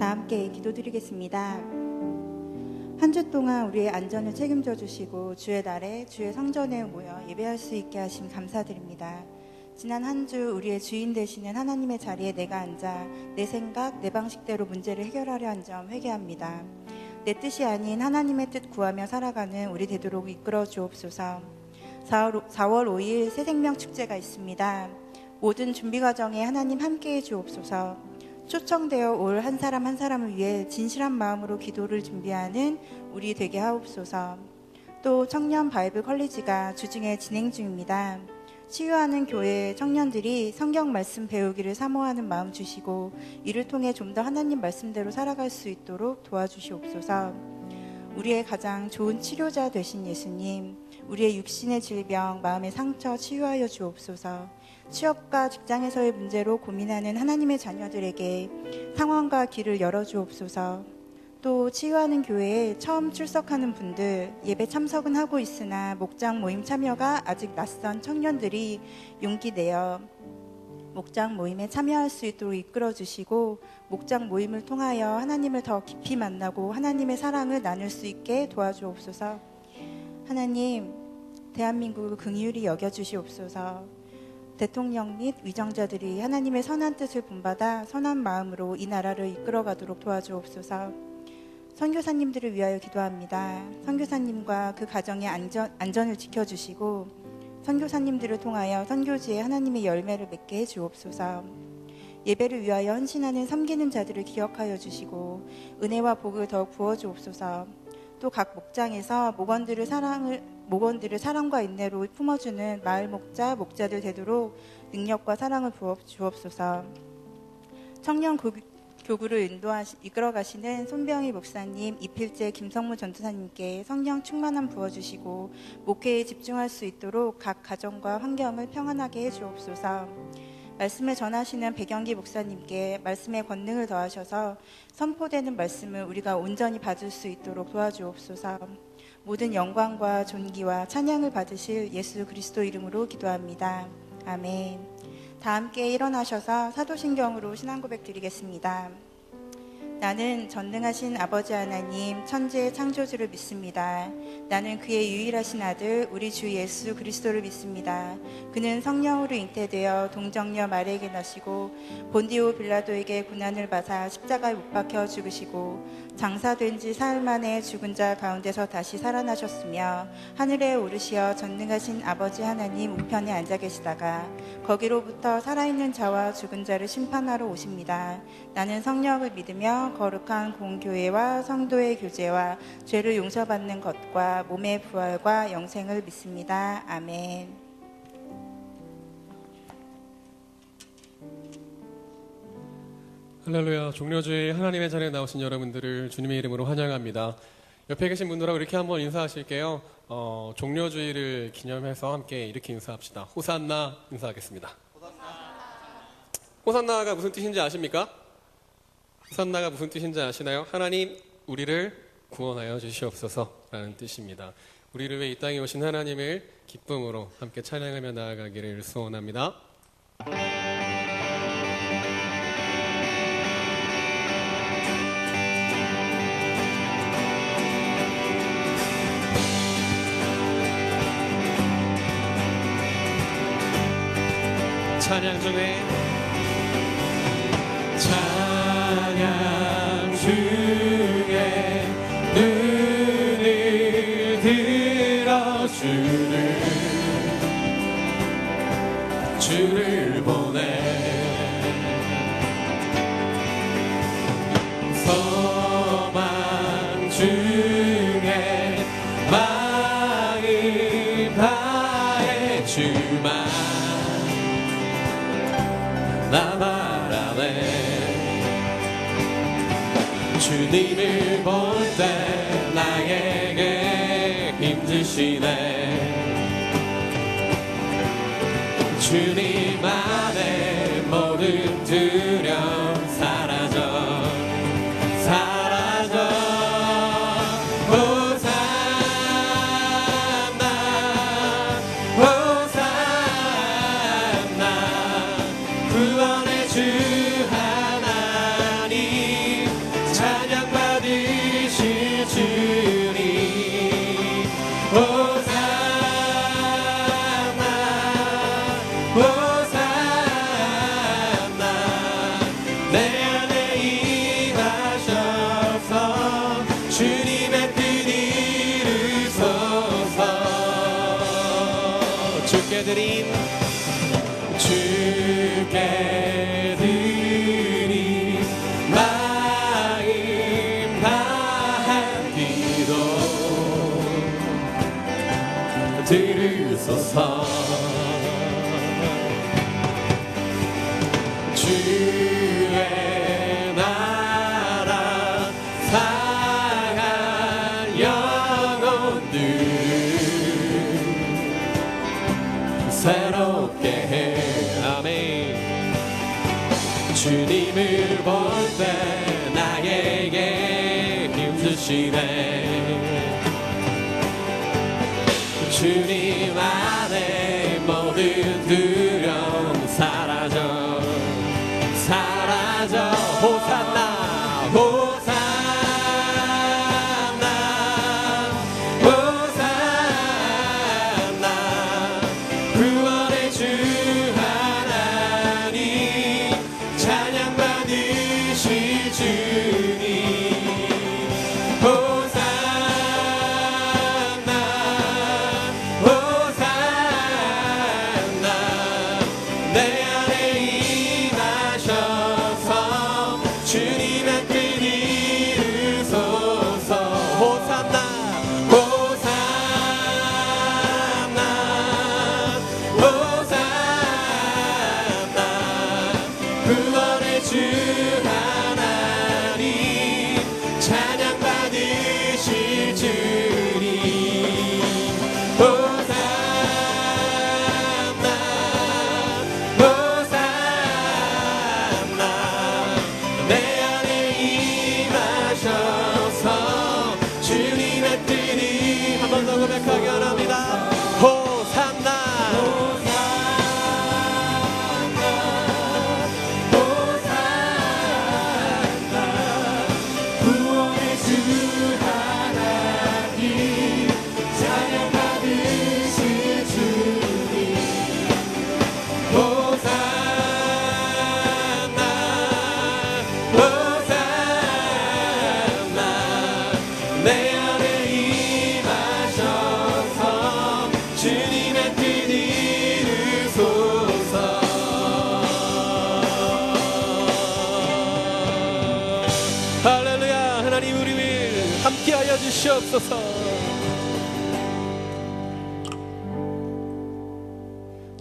다 함께 기도드리겠습니다. 한 주 동안 우리의 안전을 책임져 주시고 주의 날에 주의 성전에 모여 예배할 수 있게 하심 감사드립니다. 지난 한 주 우리의 주인 되시는 하나님의 자리에 내가 앉아 내 생각, 내 방식대로 문제를 해결하려 한 점 회개합니다. 내 뜻이 아닌 하나님의 뜻 구하며 살아가는 우리 되도록 이끌어 주옵소서. 4월 5일 새생명 축제가 있습니다. 모든 준비 과정에 하나님 함께해 주옵소서. 초청되어 올 한 사람 한 사람을 위해 진실한 마음으로 기도를 준비하는 우리 되게 하옵소서. 또 청년 바이블 컬리지가 주중에 진행 중입니다. 치유하는 교회 청년들이 성경 말씀 배우기를 사모하는 마음 주시고 이를 통해 좀 더 하나님 말씀대로 살아갈 수 있도록 도와주시옵소서. 우리의 가장 좋은 치료자 되신 예수님, 우리의 육신의 질병, 마음의 상처 치유하여 주옵소서. 취업과 직장에서의 문제로 고민하는 하나님의 자녀들에게 상황과 길을 열어주옵소서. 또 치유하는 교회에 처음 출석하는 분들, 예배 참석은 하고 있으나 목장 모임 참여가 아직 낯선 청년들이 용기 내어 목장 모임에 참여할 수 있도록 이끌어 주시고 목장 모임을 통하여 하나님을 더 깊이 만나고 하나님의 사랑을 나눌 수 있게 도와주옵소서. 하나님, 대한민국을 긍휼히 여겨주시옵소서. 대통령 및 위정자들이 하나님의 선한 뜻을 본받아 선한 마음으로 이 나라를 이끌어가도록 도와주옵소서. 선교사님들을 위하여 기도합니다. 선교사님과 그 가정의 안전을 지켜주시고 선교사님들을 통하여 선교지에 하나님의 열매를 맺게 해주옵소서. 예배를 위하여 헌신하는 섬기는 자들을 기억하여 주시고 은혜와 복을 더욱 부어주옵소서. 또 각 목장에서 목원들을 사랑과 인내로 품어주는 마을 목자들 되도록 능력과 사랑을 부어 주옵소서. 청년 교구를 이끌어가시는 손병희 목사님, 이필재 김성무 전도사님께 성령 충만함 부어주시고 목회에 집중할 수 있도록 각 가정과 환경을 평안하게 해주옵소서. 말씀을 전하시는 백영기 목사님께 말씀의 권능을 더하셔서 선포되는 말씀을 우리가 온전히 받을 수 있도록 도와주옵소서. 모든 영광과 존귀와 찬양을 받으실 예수 그리스도 이름으로 기도합니다. 아멘. 다 함께 일어나셔서 사도신경으로 신앙 고백 드리겠습니다. 나는 전능하신 아버지 하나님 천지의 창조주를 믿습니다. 나는 그의 유일하신 아들 우리 주 예수 그리스도를 믿습니다. 그는 성령으로 잉태되어 동정녀 마리아에게 나시고 본디오 빌라도에게 고난을 받아 십자가에 못 박혀 죽으시고 장사된 지 사흘 만에 죽은 자 가운데서 다시 살아나셨으며 하늘에 오르시어 전능하신 아버지 하나님 우편에 앉아 계시다가 거기로부터 살아있는 자와 죽은 자를 심판하러 오십니다. 나는 성령을 믿으며 거룩한 공교회와 성도의 교제와 죄를 용서받는 것과 몸의 부활과 영생을 믿습니다. 아멘. 할렐루야. 종료주의 하나님의 자리에 나오신 여러분들을 주님의 이름으로 환영합니다. 옆에 계신 분들하고 이렇게 한번 인사하실게요. 종료주의를 기념해서 함께 이렇게 인사합시다. 호산나 인사하겠습니다. 호산나가 무슨 뜻인지 아십니까? 호산나가 무슨 뜻인지 아시나요? 하나님 우리를 구원하여 주시옵소서 라는 뜻입니다. 우리를 위해 이 땅에 오신 하나님을 기쁨으로 함께 찬양하며 나아가기를 소원합니다. 찬양 중에 눈을 들어 주를 보내 소망 중에 마음 다해 주만 나 바라네. 주님을 볼 때 나에게 힘주시네. 주님 안에 모든 두려움 사라져 구원의 주 하나님 주옵소서. 주의 나라 상한 영혼들 새롭게 해. 아멘. 주님을 볼 때 나에게 힘주시네. 주님 안에 모든 두려움 사라져 사라져. 호산나 호산나 호산나. 구원의 주 하나님 찬양 받으실 주님. 호산나 호산나. 내 안에 임하셔서 주님의 뜻 이루소서. 호산나 호산나 호산나. 구원의 주 하나님 찬양 받으실 주님. 호산나 호산나. 내 안에 임하셔서 주님의 뜻이. 한 번 더 고백하기 원합니다. 호산나 구원의 주 하나님 찬양 받으실 주님. 호산나 호산나. 내 안에 임하셔서 주님의 뜻 이루소서. 할렐루야. 하나님 우리 wil 함께하여 주시옵소서.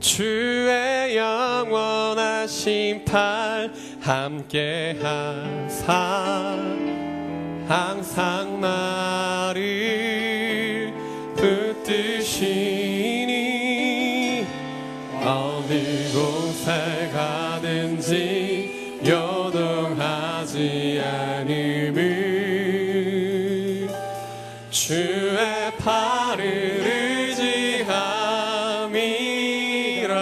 주의 영원하신 팔 함께하사 항상 나를 붙드시니 어느 곳에 가든지 요동하지 않음을 주의 팔을 의지함이라.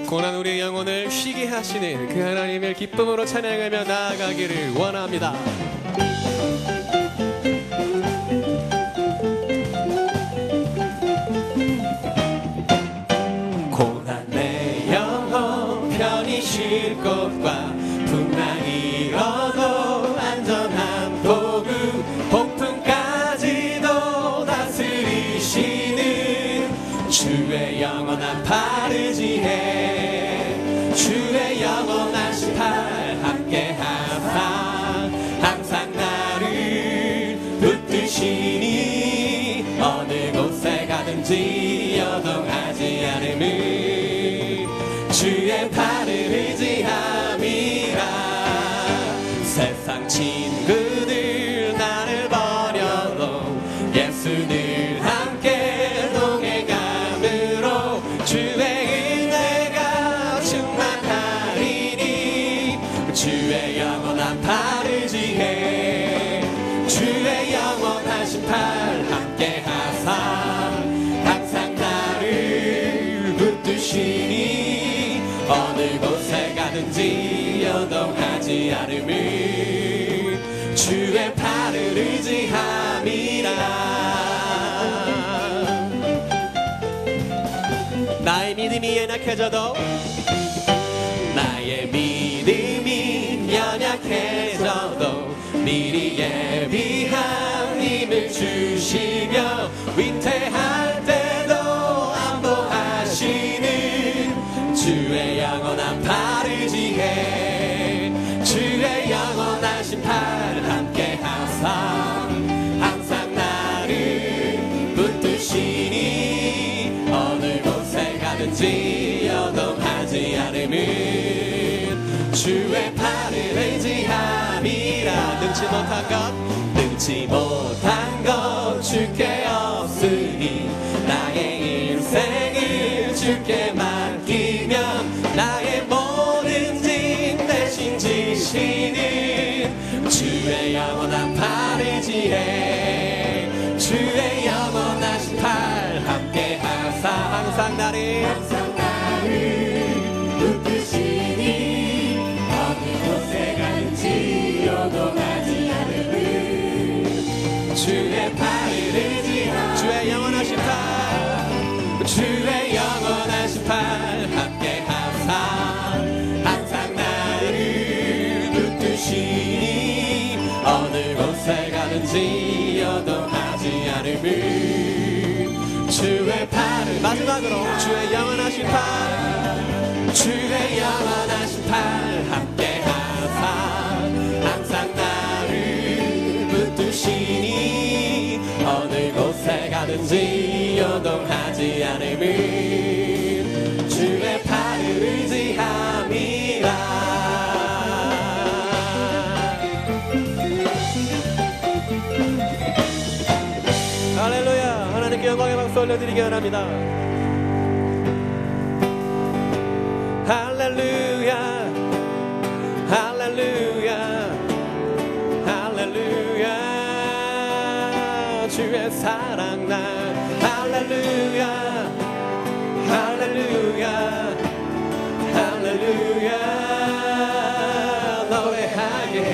고난 우리의 영혼을 쉬게 하시는 그 하나님을 기쁨으로 찬양하며 나아가기를 원합니다. 고난 내 영혼 편히 쉴 곳과 풍랑 잃어도 안전한 도구 폭풍까지도 다스리시는 주의 영원한 팔 의지해. 주의 영원하신 팔 함께하사 항상 나를 붙드시니 어느 곳에 가든지 여동하지 않음을 주의 팔을 의지함이라. 세상 친구들 나를 버려도 예수 늘 함께 동행함으로 주의 은혜가 충만하리니 주의 영원한 팔 의지해. 주의 영원하신 팔 함께하사 항상 나를 붙드시니 어느 곳에 가든지 여동하지 않음을 주의 팔을 의지함이라. 나의 믿음이 연약해져도 나의 믿음이 연약해져도 미리 예비한 힘을 주시며 위태할 때도 안보하시는 주의 영원한 팔 의지해. 주의 영원한 가는지 여동하지 않으면 주의 팔을 의지함이라. 능치 못한 것 줄게 없으니 나의 인생을 주께 맡기면 나의 모든 짐 대신 지시는 주의 영원한 팔 의지해. 주의 영원하신 팔 함께 하사 항상 나를 붙드시니 어느 곳에 가는지 요동하지 않음을 주의 팔을 의지하. 주의 영원하신 팔 주의 영원하신 팔 함께 하사 항상 나를 붙드시니 어느 곳에 가는지 요동하지 않음을 주의 팔을. 마지막으로 주의 영원하신 팔 주의 영원하신 팔 함께 하사 항상 나를 붙드시니 어느 곳에 가든지 요동하지 않음을 주의 팔을 의지함이라. 할렐루야. 하나님께 영광의 박수 올려드리기 원합니다. 할렐루야 할렐루야 할렐루야 주의 사랑 나. 할렐루야 할렐루야 할렐루야 노래하게 해.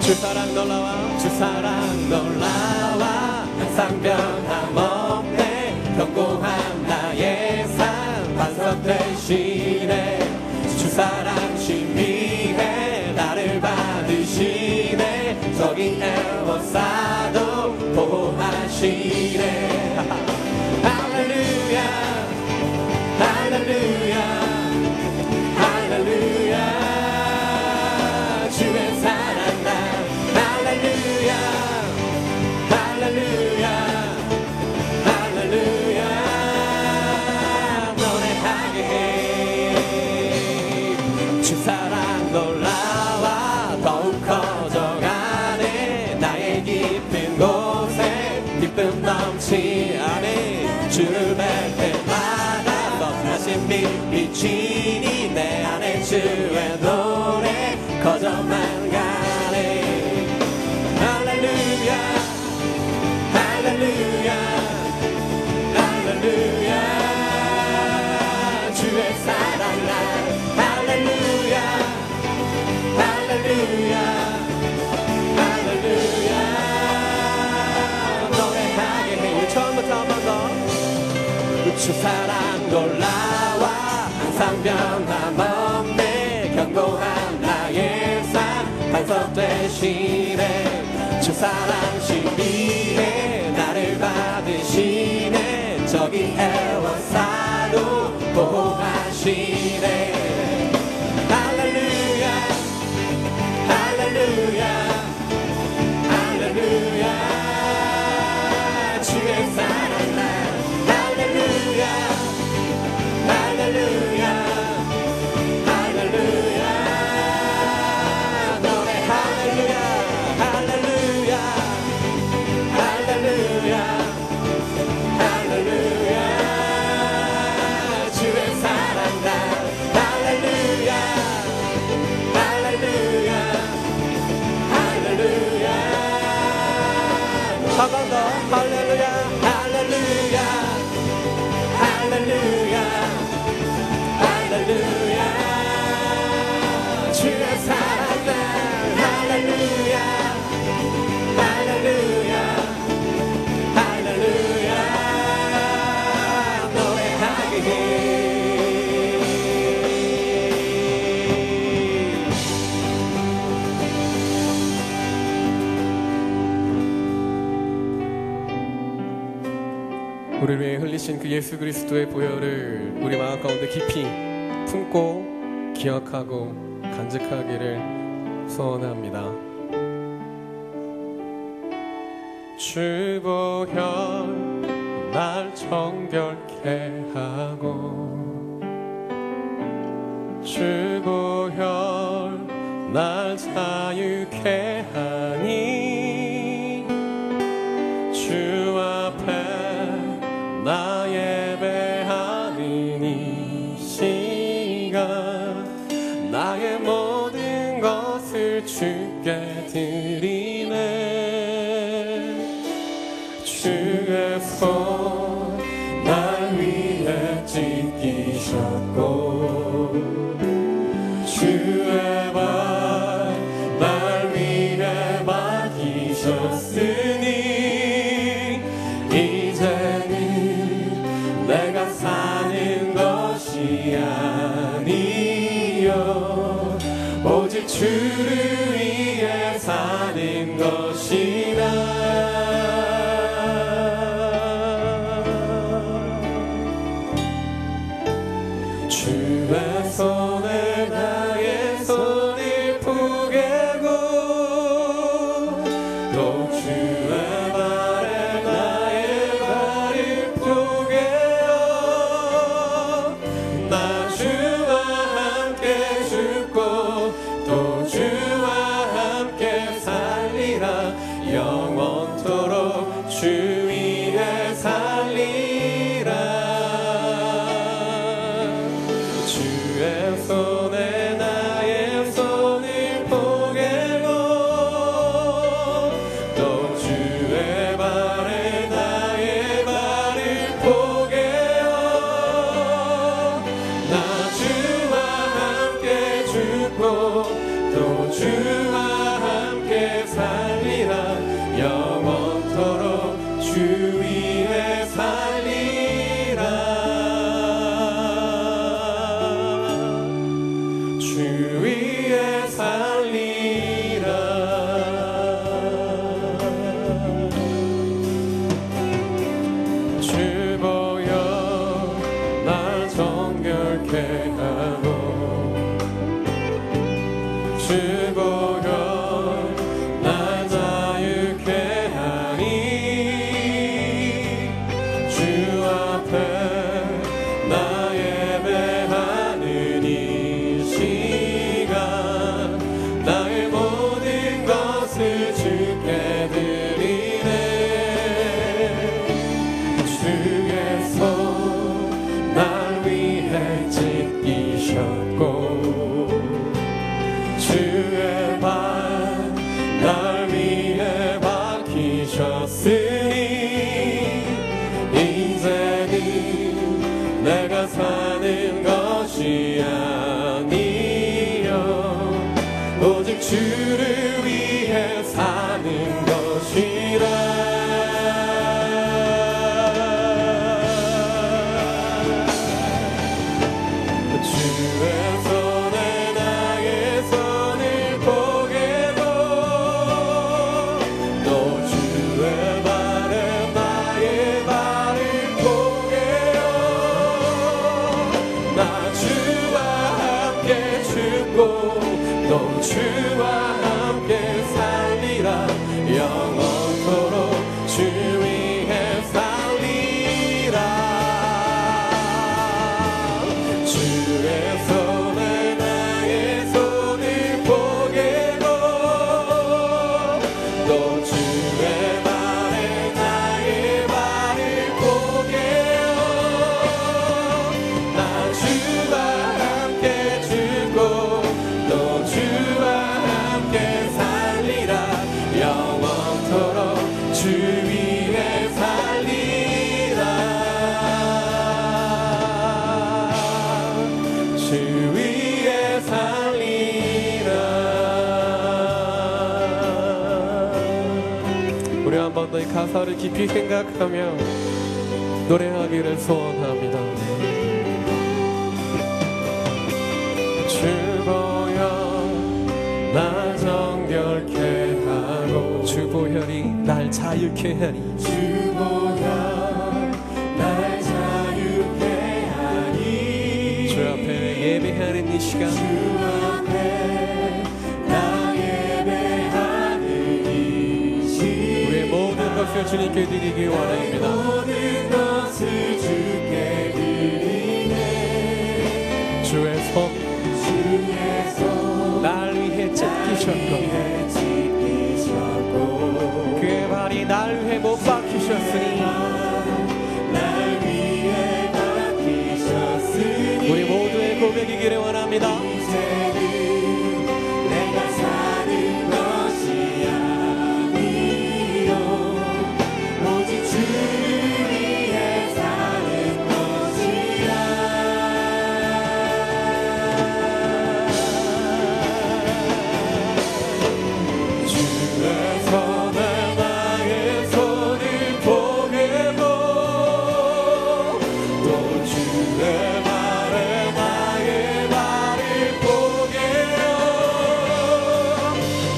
주 사랑 놀라와 주 사랑 놀라와 항상 변함없네. 견고한 나의 삶 반석 되시네. 주 사랑 신비해 나를 받으시네. 저기 애워싸도 보호하시네. 할렐루야 할렐루야 할렐루야 주의 사랑 나. 할렐루야 할렐루야 할렐루야 노래하게 해. 주 사랑 놀라와 더욱 커져가네. 나의 깊은 곳에 기쁨 넘치네. 주를 뵐 때마다 선하신 빛 비치니 내 안에 주의 노래 커져만 가네. 할렐루야 할렐루야 할렐루야 주의 사랑 나. 할렐루야 할렐루야 할렐루야 노래하게 해. 처음부터 한 번 더. 주 사랑 놀라와 항상 변함없네. 견고한 나의 삶 반석 되시네. 주 사랑 신비해 나를 받으시네. 저기 애워싸도 보호하시네. 할렐루야 할렐루야 할렐루야 주의 사랑 나. 할렐루야 할렐루야 할렐루야 노래 할렐루야 할렐루야 할렐루야 할렐루야 주의 사랑 나. 할렐루야 할렐루야 할렐루야 한 번 더. 할렐루야 할렐루야 할렐루야 할렐루야 주의 사랑 나. 할렐루야 할렐루야 할렐루야 노래하게 해. 우리를 위해 흘리신 그 예수 그리스도의 보혈을 우리 마음 가운데 깊이 품고 기억하고 간직하기를 소원합니다. 주 보혈 날 정결케 하고 주 보혈 날 자유케 하니 주 앞에 나 예배하는 이 시간 나의 모든 것을 주께 드리네. 주의 손 날 위해 찢기셨고 주의 발 날 위해 맡기셨으니 이제는 내가 사는 것이 아니요 오직 주를 위해 사는 것이라. 주의 손에 나의 손을 포개고 또 주의 발에 나의 발을 포개어 나 주와 함께 죽고 또 주와 함께 살리라. 영원토록 주 위에 살리라. 주의 손에 나의 손을 포개고 또 주의 발에 나의 발을 포개어 나 주와 함께 죽고 또 주와 함께 살리라. 영원토록 주 위에 살리라. 주 위에 살리라. 주 보혈 날 정결케 하고 주 보혈 날 자유케 하니 주 앞에 나 예배하는 이 시간 나의 모든 것을 주께 드리네. 주의 손 날 위해 찢기셨고 주의 발 날 위해 박히셨으니 이제는 내가 사는 것이 아니요 오직 주를 위해 사는 것이라. 주의 손에 나의 손을 포개고 또 주의 발에 나의 발을 포개어 나 주와 함께 죽고 또 주와 함께 살리라. 영원토록 주 위에 살리라. 주의 손에 나의 손을 포개고 또 주의 발에 나의 발을 포개어 나 주와 함께 죽고 또 주와 함께 살리라. 영원토록 주 위에 살리라. 주 위에 살리라. 우리 한 번 더 이 가사를 깊이 생각하며 노래하기를 소원합니다. 주 보혈 날 정결케 하고 주 보혈이 날 자유케 하니 주 보혈 이 시간 주 앞에 나 예배하는 이 시간 우리의 모든 것을 주님께 드리기 원합니다. 모든 것을 주께 드리네 주의 손 주의 손 날 위해 찢기셨고 그의 발이 날 위해 못 박히셨으니 날 위해 박히셨으니 우리 모두의 고백이기를 원합니다. 이제는 내가 사는 것이 아니요 오직 주를 위해 사는 것이라 주의 손에 나의 손을 보내고 또 주의 발에 나의 발을 보게요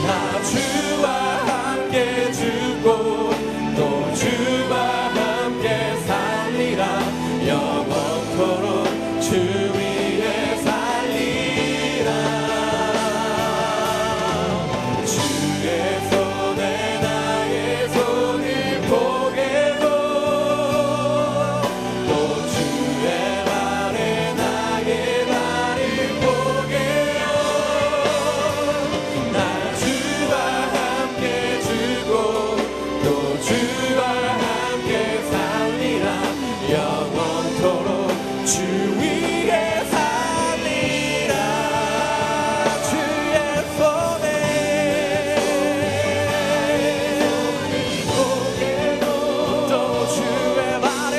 나 주와 함께 죽고 또 주와 함께 살리라 영원토록 주 위에 살리라 주의 손에 나의 손을 보게고 또 주의 발에 나의 발을 보게요 나 주와 함께 주고 또 주와 함께 살리라 영원토록 주 위에 살리라 주의 손에 보게도 또 주의 발에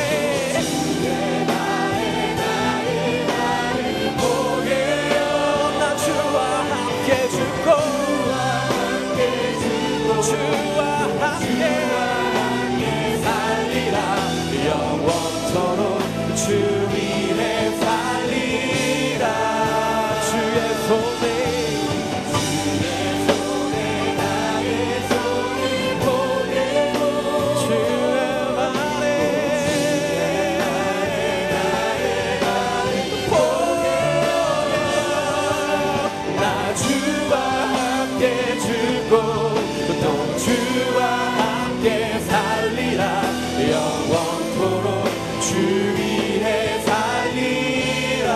나의 발을 보게요 나 주와 함께 죽고 주와 함께 살리라 영원토록 주 위에 살리라 주의 손에 나의 손을 보내고 주의 발에 나의 발을 보내요 나 주와 함께 죽고 또 주와 함께 살리라 영원토록 주 위에 살리라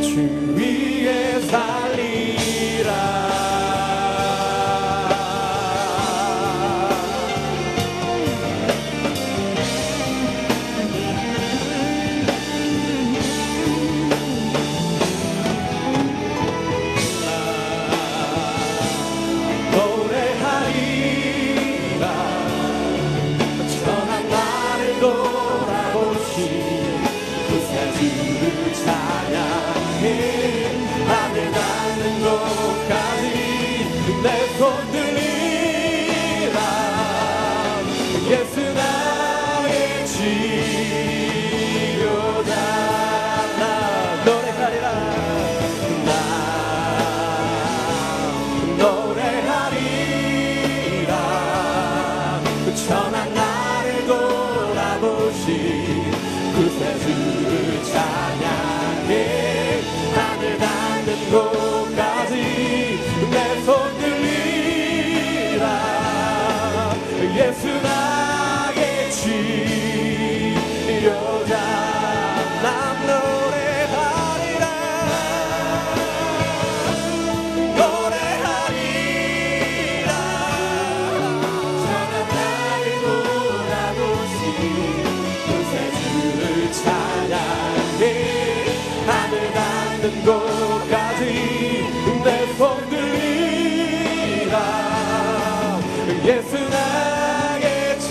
주 위에 살리라 노래하리라 천한 나를 돌아보시 그새 주를 찬양해 하늘 닿는 곳까지 내 손 들리라 예수 나의 치료자 나 노래하리라 나 노래하리라 천한 나를 돌아보시 그새 주를 찬양해 하늘 닿는 곳까지 내 손 들리라 예수 나의 치료자 난 노래하리라 노래하리라 천한 나를 돌아보시 그새 주를 찬양해 하늘 닿는 곳까지 내 손 들리라 예수 나의 치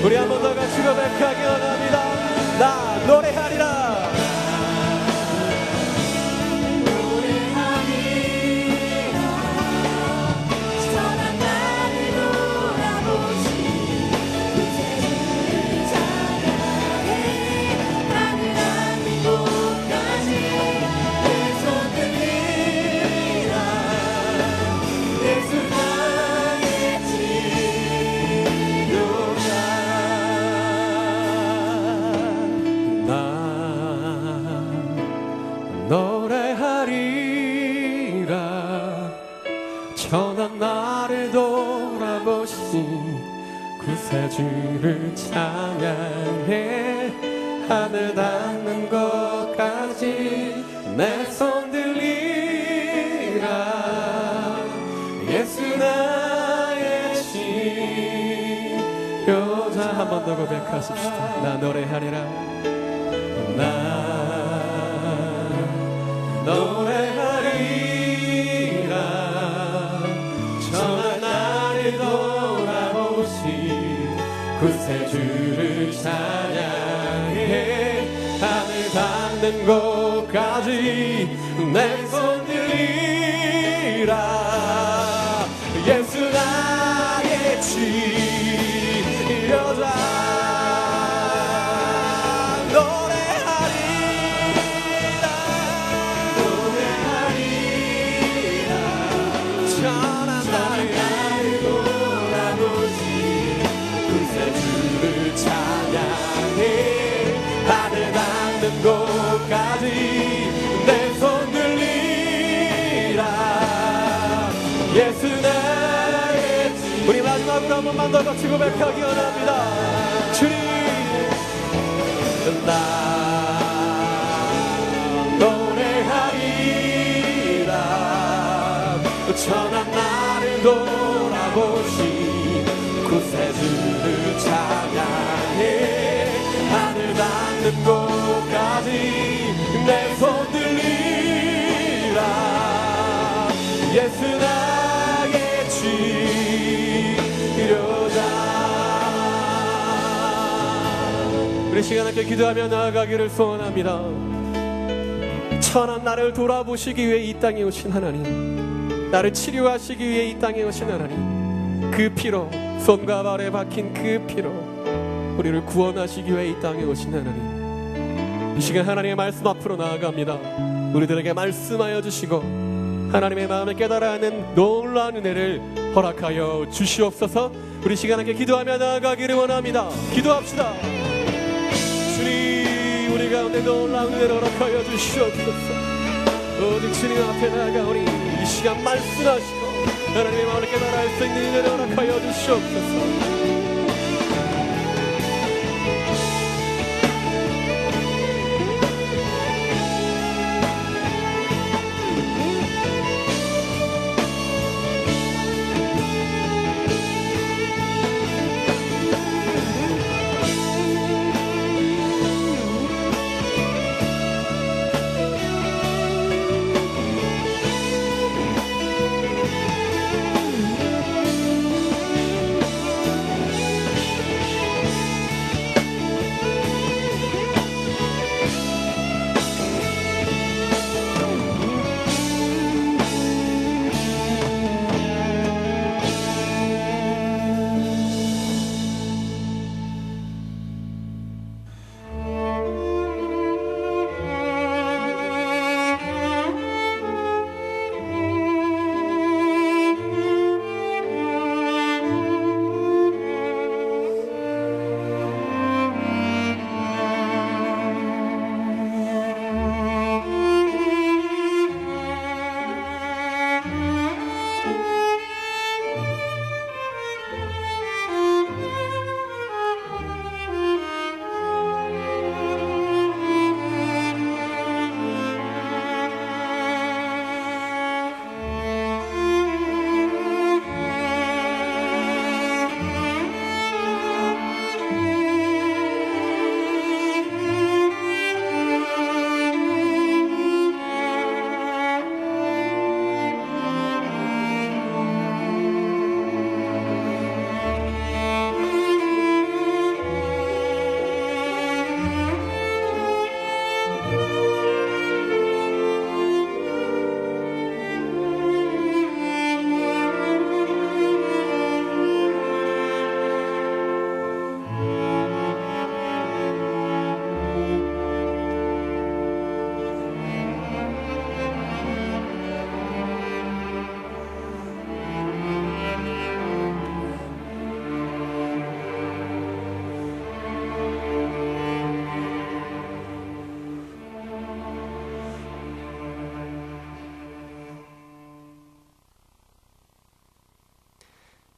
우리 한 번 더 같이 고백하기 원합니다 나 노래하리라 천한 나를 돌아보시 그새 주를 찬양해 하늘 닿는 곳까지 내 손 들리라 예수 나의 치료자 천한 나를 돌아보신 구세주를 찬양해 하늘 닿는 곳까지 내 손 들리라 예수 나의 치료자 한 번 더 고백하십시다. 나 노래하리라 나 노래하리라 천한 나를 돌아보신 구세주를 찬양해 하늘 닿는 곳까지 내 손 들리라 예수 나의 치료자 곳까지 내 손 들리라 예수 나의 우리 마지막으로 한 번만 더 같이 고백하기 원합니다. 주님 나 노래하리라 천한 나를 돌아보신 구세주를 찬양해 하늘 닿는 곳까지 내 손 들리라 예수 나의 치료자 우리 시간 함께 기도하며 나아가기를 소원합니다. 천한 나를 돌아보시기 위해 이 땅에 오신 하나님 나를 치료하시기 위해 이 땅에 오신 하나님 그 피로 손과 발에 박힌 그 피로 우리를 구원하시기 위해 이 땅에 오신 하나님 이 시간 하나님의 말씀 앞으로 나아갑니다. 우리들에게 말씀하여 주시고 하나님의 마음을 깨달아 하는 놀라운 은혜를 허락하여 주시옵소서. 우리 시간 함께 기도하며 나아가기를 원합니다. 기도합시다. 주님 우리 가운데 놀라운 은혜를 허락하여 주시옵소서. 오직 주님 앞에 나아가오니 이 시간 말씀하시고 하나님의 마음을 깨달아 할 수 있는 은혜를 허락하여 주시옵소서.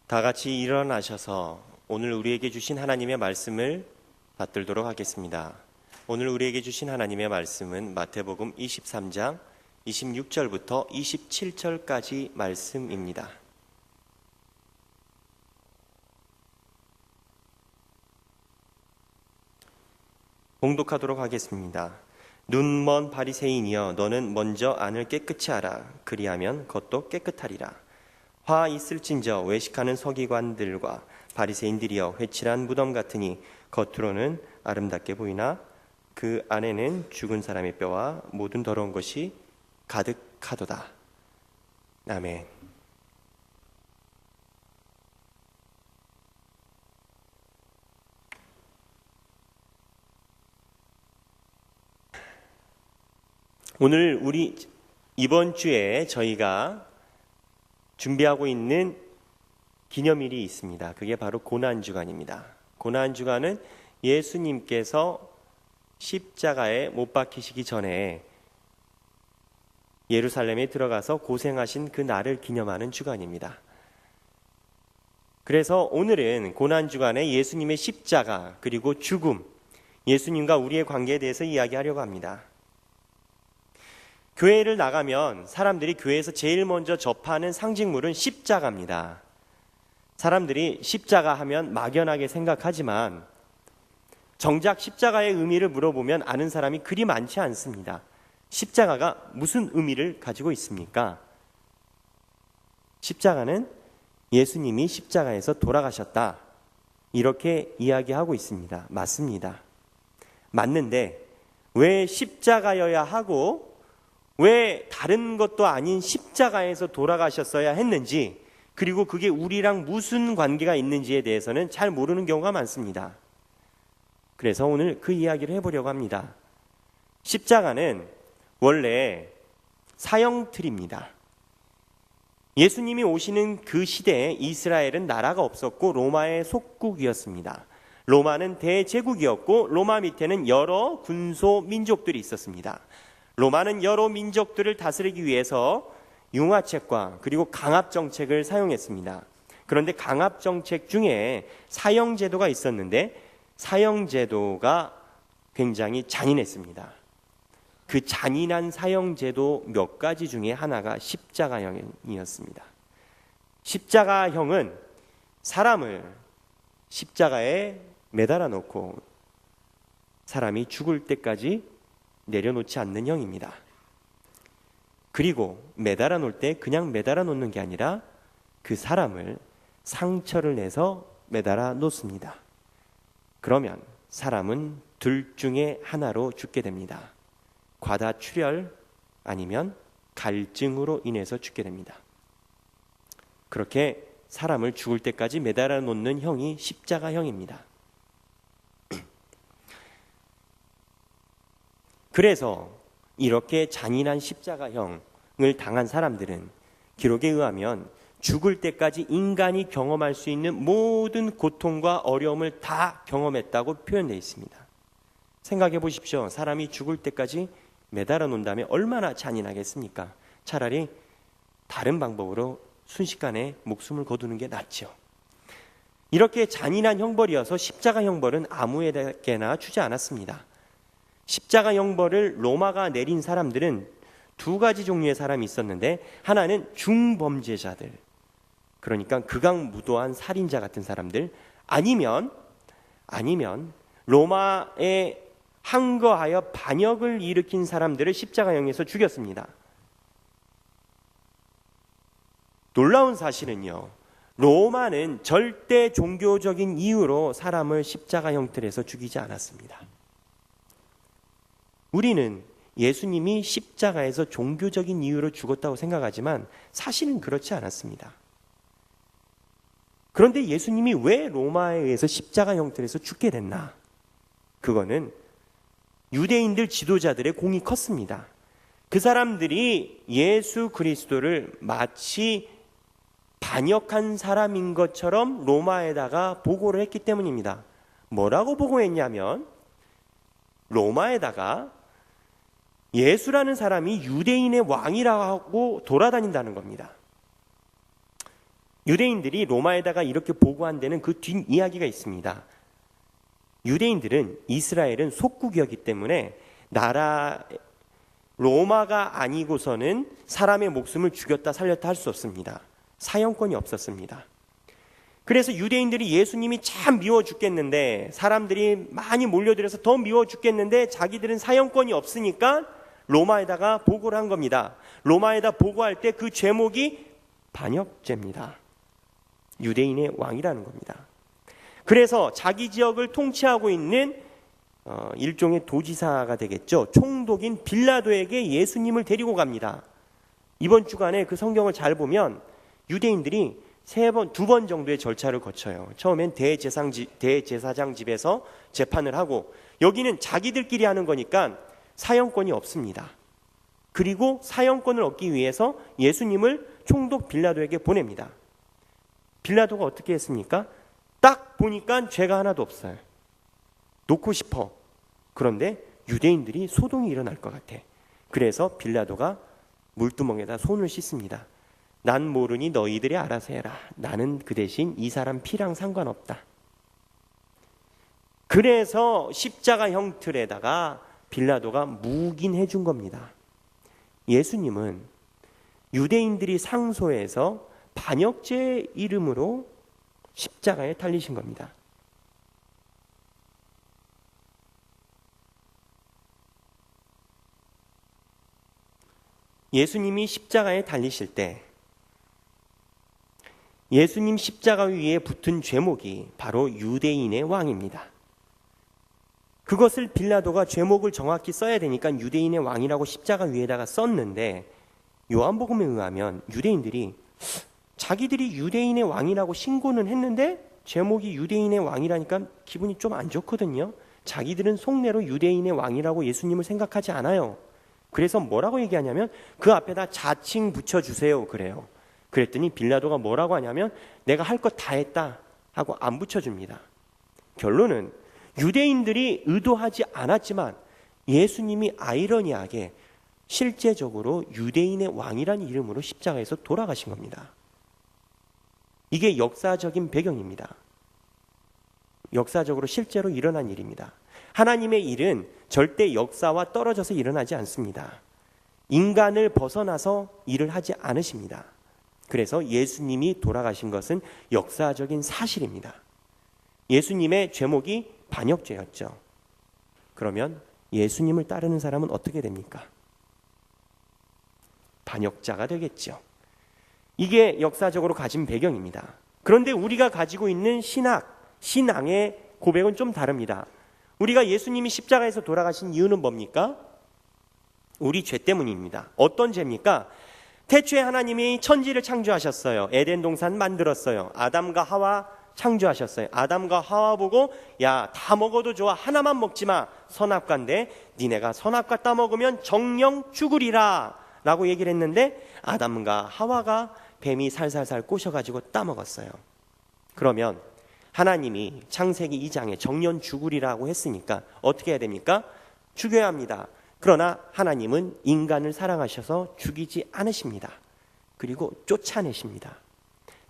다 같이 일어나셔서 오늘 우리에게 주신 하나님의 말씀을 받들도록 하겠습니다. 오늘 우리에게 주신 하나님의 말씀은 마태복음 23장 26절부터 27절까지 말씀입니다. 봉독하도록 하겠습니다. 눈먼 바리새인이여, 너는 먼저 안을 깨끗이 하라. 그리하면 겉도 깨끗하리라. 화 있을진저 외식하는 서기관들과 바리새인들이여, 회칠한 무덤 같으니 겉으로는 아름답게 보이나 그 안에는 죽은 사람의 뼈와 모든 더러운 것이 가득하도다. 아멘. 오늘 이번 주에 저희가 준비하고 있는 기념일이 있습니다. 그게 바로 고난주간입니다. 고난주간은 예수님께서 십자가에 못 박히시기 전에 예루살렘에 들어가서 고생하신 그 날을 기념하는 주간입니다. 그래서 오늘은 고난주간에 예수님의 십자가 그리고 죽음, 예수님과 우리의 관계에 대해서 이야기하려고 합니다. 교회를 나가면 사람들이 교회에서 제일 먼저 접하는 상징물은 십자가입니다. 사람들이 십자가 하면 막연하게 생각하지만 정작 십자가의 의미를 물어보면 아는 사람이 그리 많지 않습니다. 십자가가 무슨 의미를 가지고 있습니까? 십자가는 예수님이 십자가에서 돌아가셨다, 이렇게 이야기하고 있습니다. 맞습니다. 맞는데 왜 십자가여야 하고 왜 다른 것도 아닌 십자가에서 돌아가셨어야 했는지, 그리고 그게 우리랑 무슨 관계가 있는지에 대해서는 잘 모르는 경우가 많습니다. 그래서 오늘 그 이야기를 해보려고 합니다. 십자가는 원래 사형틀입니다. 예수님이 오시는 그 시대에 이스라엘은 나라가 없었고 로마의 속국이었습니다. 로마는 대제국이었고 로마 밑에는 여러 군소 민족들이 있었습니다. 로마는 여러 민족들을 다스리기 위해서 융화책과 그리고 강압정책을 사용했습니다. 그런데 강압정책 중에 사형제도가 있었는데 사형제도가 굉장히 잔인했습니다. 그 잔인한 사형제도 몇 가지 중에 하나가 십자가형이었습니다. 십자가형은 사람을 십자가에 매달아 놓고 사람이 죽을 때까지 내려놓지 않는 형입니다. 그리고 매달아 놓을 때 그냥 매달아 놓는 게 아니라 그 사람을 상처를 내서 매달아 놓습니다. 그러면 사람은 둘 중에 하나로 죽게 됩니다. 과다출혈 아니면 갈증으로 인해서 죽게 됩니다. 그렇게 사람을 죽을 때까지 매달아 놓는 형이 십자가형입니다. 그래서 이렇게 잔인한 십자가형을 당한 사람들은 기록에 의하면 죽을 때까지 인간이 경험할 수 있는 모든 고통과 어려움을 다 경험했다고 표현되어 있습니다. 생각해 보십시오. 사람이 죽을 때까지 매달아 놓는다면 얼마나 잔인하겠습니까? 차라리 다른 방법으로 순식간에 목숨을 거두는 게 낫죠. 이렇게 잔인한 형벌이어서 십자가 형벌은 아무에게나 주지 않았습니다. 십자가 형벌을 로마가 내린 사람들은 두 가지 종류의 사람이 있었는데, 하나는 중범죄자들, 그러니까 극악무도한 살인자 같은 사람들, 아니면 로마에 항거하여 반역을 일으킨 사람들을 십자가형에서 죽였습니다. 놀라운 사실은요, 로마는 절대 종교적인 이유로 사람을 십자가 형틀에서 죽이지 않았습니다. 우리는 예수님이 십자가에서 종교적인 이유로 죽었다고 생각하지만 사실은 그렇지 않았습니다. 그런데 예수님이 왜 로마에 의해서 십자가 형틀에서 죽게 됐나? 그거는 유대인들 지도자들의 공이 컸습니다. 그 사람들이 예수 그리스도를 마치 반역한 사람인 것처럼 로마에다가 보고를 했기 때문입니다. 뭐라고 보고했냐면, 로마에다가 예수라는 사람이 유대인의 왕이라고 하고 돌아다닌다는 겁니다. 유대인들이 로마에다가 이렇게 보고한 데는 그 뒷이야기가 있습니다. 유대인들은 이스라엘은 속국이었기 때문에 로마가 아니고서는 사람의 목숨을 죽였다 살렸다 할 수 없습니다. 사형권이 없었습니다. 그래서 유대인들이 예수님이 참 미워 죽겠는데, 사람들이 많이 몰려들어서 더 미워 죽겠는데 자기들은 사형권이 없으니까 로마에다가 보고를 한 겁니다. 로마에다 보고할 때 그 제목이 반역죄입니다. 유대인의 왕이라는 겁니다. 그래서 자기 지역을 통치하고 있는 일종의 도지사가 되겠죠. 총독인 빌라도에게 예수님을 데리고 갑니다. 이번 주간에 그 성경을 잘 보면 유대인들이 두 번 정도의 절차를 거쳐요. 처음엔 대제사장 집에서 재판을 하고, 여기는 자기들끼리 하는 거니까 사형권이 없습니다. 그리고 사형권을 얻기 위해서 예수님을 총독 빌라도에게 보냅니다. 빌라도가 어떻게 했습니까? 딱 보니까 죄가 하나도 없어요. 놓고 싶어. 그런데 유대인들이 소동이 일어날 것 같아. 그래서 빌라도가 물두멍에다 손을 씻습니다. 난 모르니 너희들이 알아서 해라. 나는 그 대신 이 사람 피랑 상관없다. 그래서 십자가 형틀에다가 빌라도가 묵인해 준 겁니다. 예수님은 유대인들이 상소해서 반역죄의 이름으로 십자가에 달리신 겁니다. 예수님이 십자가에 달리실 때 예수님 십자가 위에 붙은 제목이 바로 유대인의 왕입니다. 그것을 빌라도가 제목을 정확히 써야 되니까 유대인의 왕이라고 십자가 위에다가 썼는데, 요한복음에 의하면 유대인들이 자기들이 유대인의 왕이라고 신고는 했는데 제목이 유대인의 왕이라니까 기분이 좀 안 좋거든요. 자기들은 속내로 유대인의 왕이라고 예수님을 생각하지 않아요. 그래서 뭐라고 얘기하냐면 그 앞에다 자칭 붙여주세요 그래요. 그랬더니 빌라도가 뭐라고 하냐면 내가 할 것 다 했다 하고 안 붙여줍니다. 결론은 유대인들이 의도하지 않았지만 예수님이 아이러니하게 실제적으로 유대인의 왕이라는 이름으로 십자가에서 돌아가신 겁니다. 이게 역사적인 배경입니다. 역사적으로 실제로 일어난 일입니다. 하나님의 일은 절대 역사와 떨어져서 일어나지 않습니다. 인간을 벗어나서 일을 하지 않으십니다. 그래서 예수님이 돌아가신 것은 역사적인 사실입니다. 예수님의 죄목이 반역죄였죠. 그러면 예수님을 따르는 사람은 어떻게 됩니까? 반역자가 되겠죠. 이게 역사적으로 가진 배경입니다. 그런데 우리가 가지고 있는 신앙의 고백은 좀 다릅니다. 우리가 예수님이 십자가에서 돌아가신 이유는 뭡니까? 우리 죄 때문입니다. 어떤 죄입니까? 태초에 하나님이 천지를 창조하셨어요. 에덴 동산 만들었어요. 아담과 하와 창조하셨어요. 아담과 하와 보고 야, 다 먹어도 좋아. 하나만 먹지 마. 선악과인데 니네가 선악과 따먹으면 정령 죽으리라 라고 얘기를 했는데 아담과 하와가 뱀이 살살살 꼬셔가지고 따먹었어요. 그러면 하나님이 창세기 2장에 정령 죽으리라고 했으니까 어떻게 해야 됩니까? 죽여야 합니다. 그러나 하나님은 인간을 사랑하셔서 죽이지 않으십니다. 그리고 쫓아내십니다.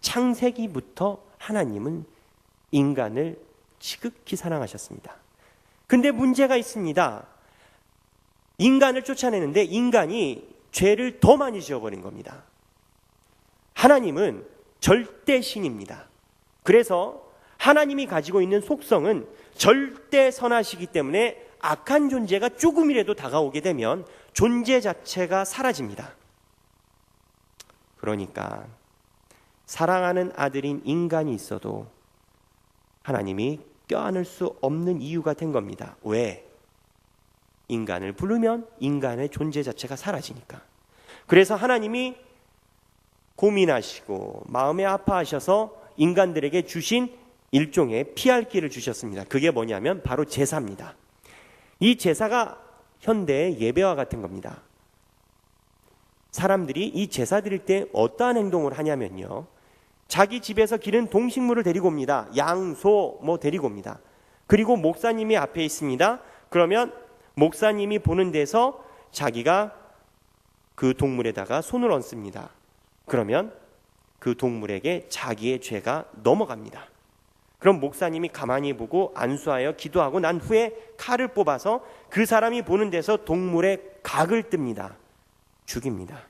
창세기부터 하나님은 인간을 지극히 사랑하셨습니다. 근데 문제가 있습니다. 인간을 쫓아내는데 인간이 죄를 더 많이 지어버린 겁니다. 하나님은 절대신입니다. 그래서 하나님이 가지고 있는 속성은 절대 선하시기 때문에 악한 존재가 조금이라도 다가오게 되면 존재 자체가 사라집니다. 그러니까 사랑하는 아들인 인간이 있어도 하나님이 껴안을 수 없는 이유가 된 겁니다. 왜? 인간을 부르면 인간의 존재 자체가 사라지니까. 그래서 하나님이 고민하시고 마음에 아파하셔서 인간들에게 주신 일종의 피할 길을 주셨습니다. 그게 뭐냐면 바로 제사입니다. 이 제사가 현대의 예배와 같은 겁니다. 사람들이 이 제사 드릴 때 어떠한 행동을 하냐면요, 자기 집에서 기른 동식물을 데리고 옵니다. 양, 소 데리고 옵니다. 그리고 목사님이 앞에 있습니다. 그러면 목사님이 보는 데서 자기가 그 동물에다가 손을 얹습니다. 그러면 그 동물에게 자기의 죄가 넘어갑니다. 그럼 목사님이 가만히 보고 안수하여 기도하고 난 후에 칼을 뽑아서 그 사람이 보는 데서 동물의 각을 뜹니다. 죽입니다.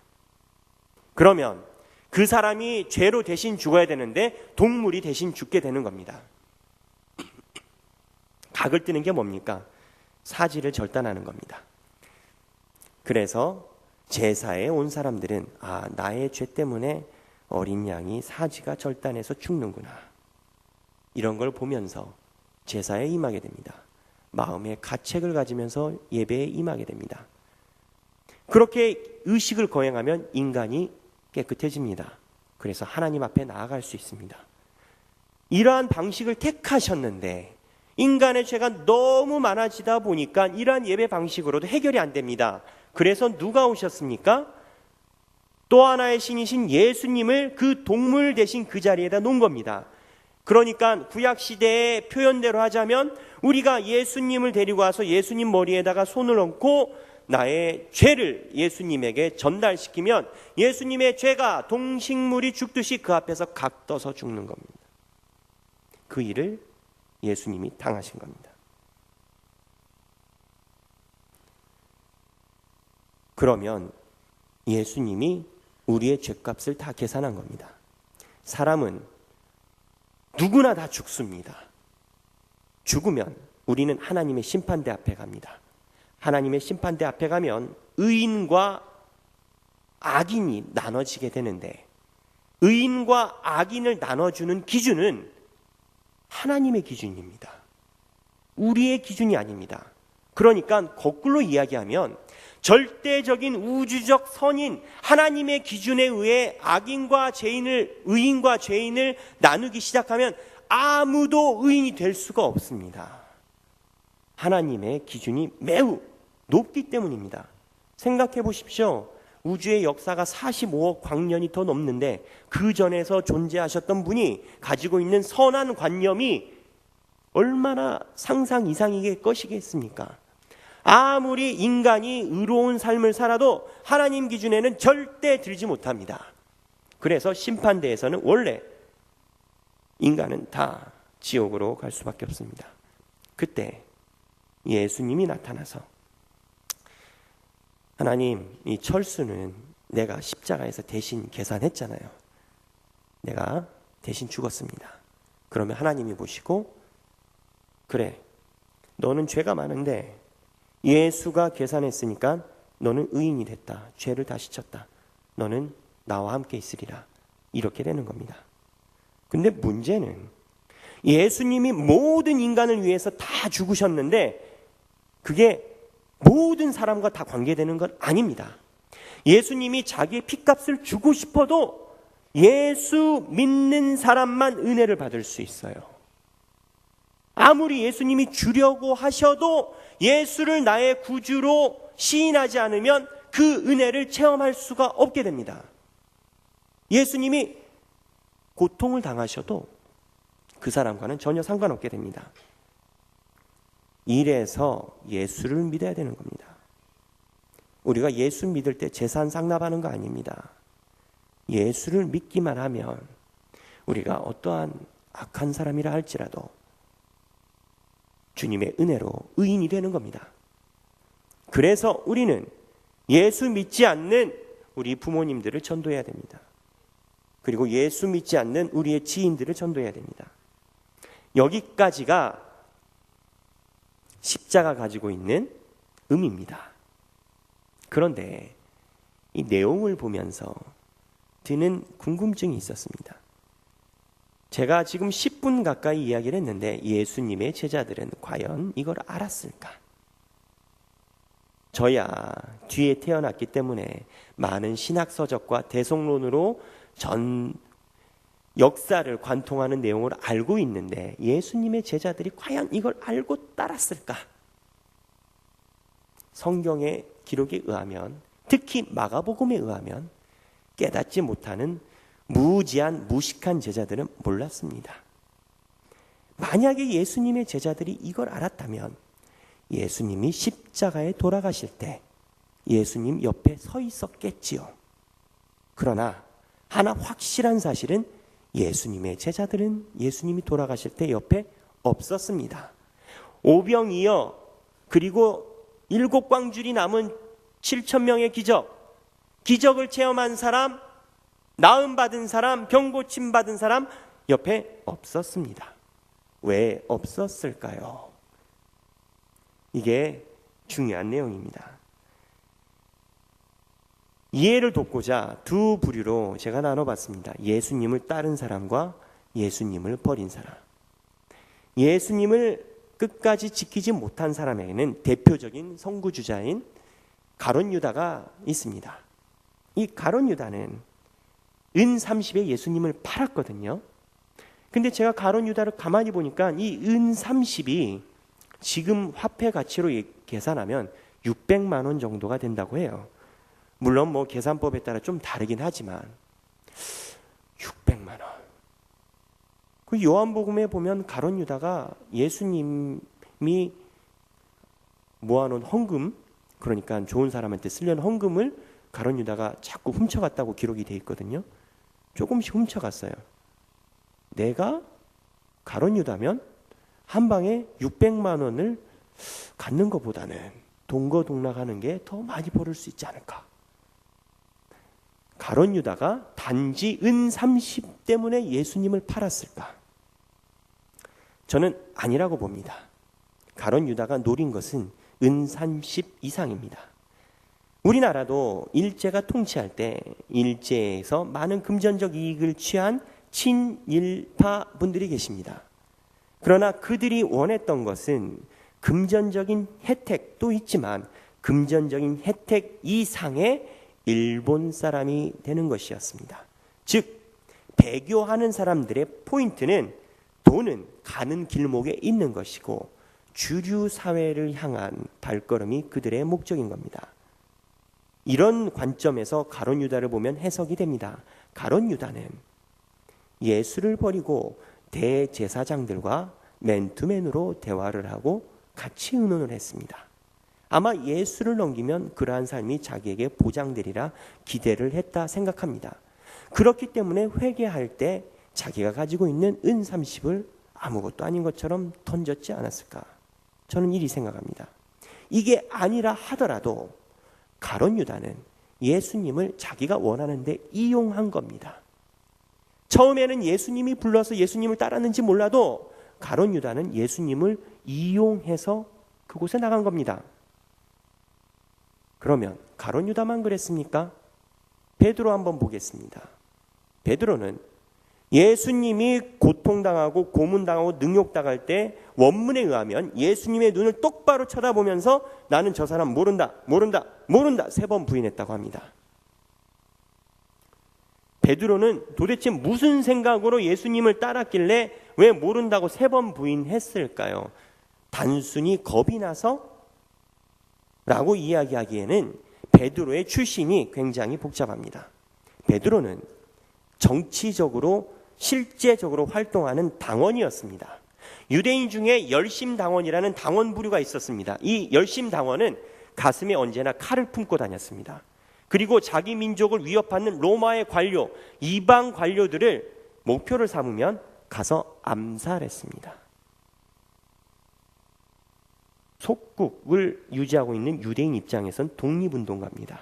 그러면 그 사람이 죄로 대신 죽어야 되는데 동물이 대신 죽게 되는 겁니다. 각을 뜨는 게 뭡니까? 사지를 절단하는 겁니다. 그래서 제사에 온 사람들은 나의 죄 때문에 어린 양이 사지가 절단해서 죽는구나, 이런 걸 보면서 제사에 임하게 됩니다. 마음의 가책을 가지면서 예배에 임하게 됩니다. 그렇게 의식을 거행하면 인간이 깨끗해집니다. 그래서 하나님 앞에 나아갈 수 있습니다. 이러한 방식을 택하셨는데 인간의 죄가 너무 많아지다 보니까 이러한 예배 방식으로도 해결이 안 됩니다. 그래서 누가 오셨습니까? 또 하나의 신이신 예수님을 그 동물 대신 그 자리에다 놓은 겁니다. 그러니까 구약시대의 표현대로 하자면 우리가 예수님을 데리고 와서 예수님 머리에다가 손을 얹고 나의 죄를 예수님에게 전달시키면 예수님의 죄가 동식물이 죽듯이 그 앞에서 각떠서 죽는 겁니다. 그 일을 예수님이 당하신 겁니다. 그러면 예수님이 우리의 죄값을 다 계산한 겁니다. 사람은 누구나 다 죽습니다. 죽으면 우리는 하나님의 심판대 앞에 갑니다. 하나님의 심판대 앞에 가면 의인과 악인이 나눠지게 되는데 의인과 악인을 나눠주는 기준은 하나님의 기준입니다. 우리의 기준이 아닙니다. 그러니까 거꾸로 이야기하면 절대적인 우주적 선인 하나님의 기준에 의해 악인과 죄인을, 의인과 죄인을 나누기 시작하면 아무도 의인이 될 수가 없습니다. 하나님의 기준이 매우 높기 때문입니다. 생각해 보십시오. 우주의 역사가 45억 광년이 더 넘는데 그 전에서 존재하셨던 분이 가지고 있는 선한 관념이 얼마나 상상 이상의 것이겠습니까? 아무리 인간이 의로운 삶을 살아도 하나님 기준에는 절대 들지 못합니다. 그래서 심판대에서는 원래 인간은 다 지옥으로 갈 수밖에 없습니다. 그때 예수님이 나타나서 하나님, 이 철수는 내가 십자가에서 대신 계산했잖아요. 내가 대신 죽었습니다. 그러면 하나님이 보시고 그래, 너는 죄가 많은데 예수가 계산했으니까 너는 의인이 됐다. 죄를 다 씻었다. 너는 나와 함께 있으리라. 이렇게 되는 겁니다. 근데 문제는 예수님이 모든 인간을 위해서 다 죽으셨는데 그게 모든 사람과 다 관계되는 건 아닙니다. 예수님이 자기의 핏값을 주고 싶어도 예수 믿는 사람만 은혜를 받을 수 있어요. 아무리 예수님이 주려고 하셔도 예수를 나의 구주로 시인하지 않으면 그 은혜를 체험할 수가 없게 됩니다. 예수님이 고통을 당하셔도 그 사람과는 전혀 상관없게 됩니다. 이래서 예수를 믿어야 되는 겁니다. 우리가 예수 믿을 때 재산 상납하는 거 아닙니다. 예수를 믿기만 하면 우리가 어떠한 악한 사람이라 할지라도 주님의 은혜로 의인이 되는 겁니다. 그래서 우리는 예수 믿지 않는 우리 부모님들을 전도해야 됩니다. 그리고 예수 믿지 않는 우리의 지인들을 전도해야 됩니다. 여기까지가 십자가 가지고 있는 의미입니다. 그런데 이 내용을 보면서 드는 궁금증이 있었습니다. 제가 지금 10분 가까이 이야기를 했는데 예수님의 제자들은 과연 이걸 알았을까? 저야 뒤에 태어났기 때문에 많은 신학서적과 대성론으로 전 역사를 관통하는 내용을 알고 있는데 예수님의 제자들이 과연 이걸 알고 따랐을까? 성경의 기록에 의하면, 특히 마가복음에 의하면 깨닫지 못하는 무지한 무식한 제자들은 몰랐습니다. 만약에 예수님의 제자들이 이걸 알았다면 예수님이 십자가에 돌아가실 때 예수님 옆에 서 있었겠지요. 그러나 하나 확실한 사실은 예수님의 제자들은 예수님이 돌아가실 때 옆에 없었습니다. 오병이어 그리고 7광줄이 남은 7,000명의 기적을 체험한 사람, 나음 받은 사람, 병 고침 받은 사람 옆에 없었습니다. 왜 없었을까요? 이게 중요한 내용입니다. 이해를 돕고자 두 부류로 제가 나눠봤습니다. 예수님을 따른 사람과 예수님을 버린 사람. 예수님을 끝까지 지키지 못한 사람에게는 대표적인 선구주자인 가룟 유다가 있습니다. 이 가룟 유다는 은 30에 예수님을 팔았거든요. 근데 제가 가룟 유다를 가만히 보니까 이 은 30이 지금 화폐 가치로 계산하면 600만 원 정도가 된다고 해요. 물론 뭐 계산법에 따라 좀 다르긴 하지만 600만 원. 그 요한복음에 보면 가룟 유다가 예수님이 모아놓은 헌금, 그러니까 좋은 사람한테 쓰려는 헌금을 가룟 유다가 자꾸 훔쳐갔다고 기록이 돼 있거든요. 조금씩 훔쳐갔어요. 내가 가룟 유다면 한 방에 600만 원을 갖는 것보다는 동거동락하는 게 더 많이 벌을 수 있지 않을까. 가룟 유다가 단지 은 30 때문에 예수님을 팔았을까? 저는 아니라고 봅니다. 가룟 유다가 노린 것은 은 30 이상입니다. 우리나라도 일제가 통치할 때 일제에서 많은 금전적 이익을 취한 친일파 분들이 계십니다. 그러나 그들이 원했던 것은 금전적인 혜택도 있지만 금전적인 혜택 이상의 일본 사람이 되는 것이었습니다. 즉 배교하는 사람들의 포인트는 돈은 가는 길목에 있는 것이고 주류 사회를 향한 발걸음이 그들의 목적인 겁니다. 이런 관점에서 가룟 유다를 보면 해석이 됩니다. 가룟 유다는 예수를 버리고 대제사장들과 맨투맨으로 대화를 하고 같이 의논을 했습니다. 아마 예수를 넘기면 그러한 삶이 자기에게 보장되리라 기대를 했다 생각합니다. 그렇기 때문에 회개할 때 자기가 가지고 있는 은 30을 아무것도 아닌 것처럼 던졌지 않았을까? 저는 이리 생각합니다. 이게 아니라 하더라도 가룟 유다는 예수님을 자기가 원하는데 이용한 겁니다. 처음에는 예수님이 불러서 예수님을 따랐는지 몰라도 가룟 유다는 예수님을 이용해서 그곳에 나간 겁니다. 그러면 가룟 유다만 그랬습니까? 베드로 한번 보겠습니다. 베드로는 예수님이 고통당하고 고문당하고 능욕당할 때 원문에 의하면 예수님의 눈을 똑바로 쳐다보면서 나는 저 사람 모른다 3번 부인했다고 합니다. 베드로는 도대체 무슨 생각으로 예수님을 따랐길래 왜 모른다고 3번 부인했을까요? 단순히 겁이 나서? 라고 이야기하기에는 베드로의 출신이 굉장히 복잡합니다. 베드로는 정치적으로 실제적으로 활동하는 당원이었습니다. 유대인 중에 열심당원이라는 당원 부류가 있었습니다. 이 열심당원은 가슴에 언제나 칼을 품고 다녔습니다. 그리고 자기 민족을 위협하는 로마의 관료, 이방 관료들을 목표를 삼으면 가서 암살했습니다. 속국을 유지하고 있는 유대인 입장에선 독립운동가입니다.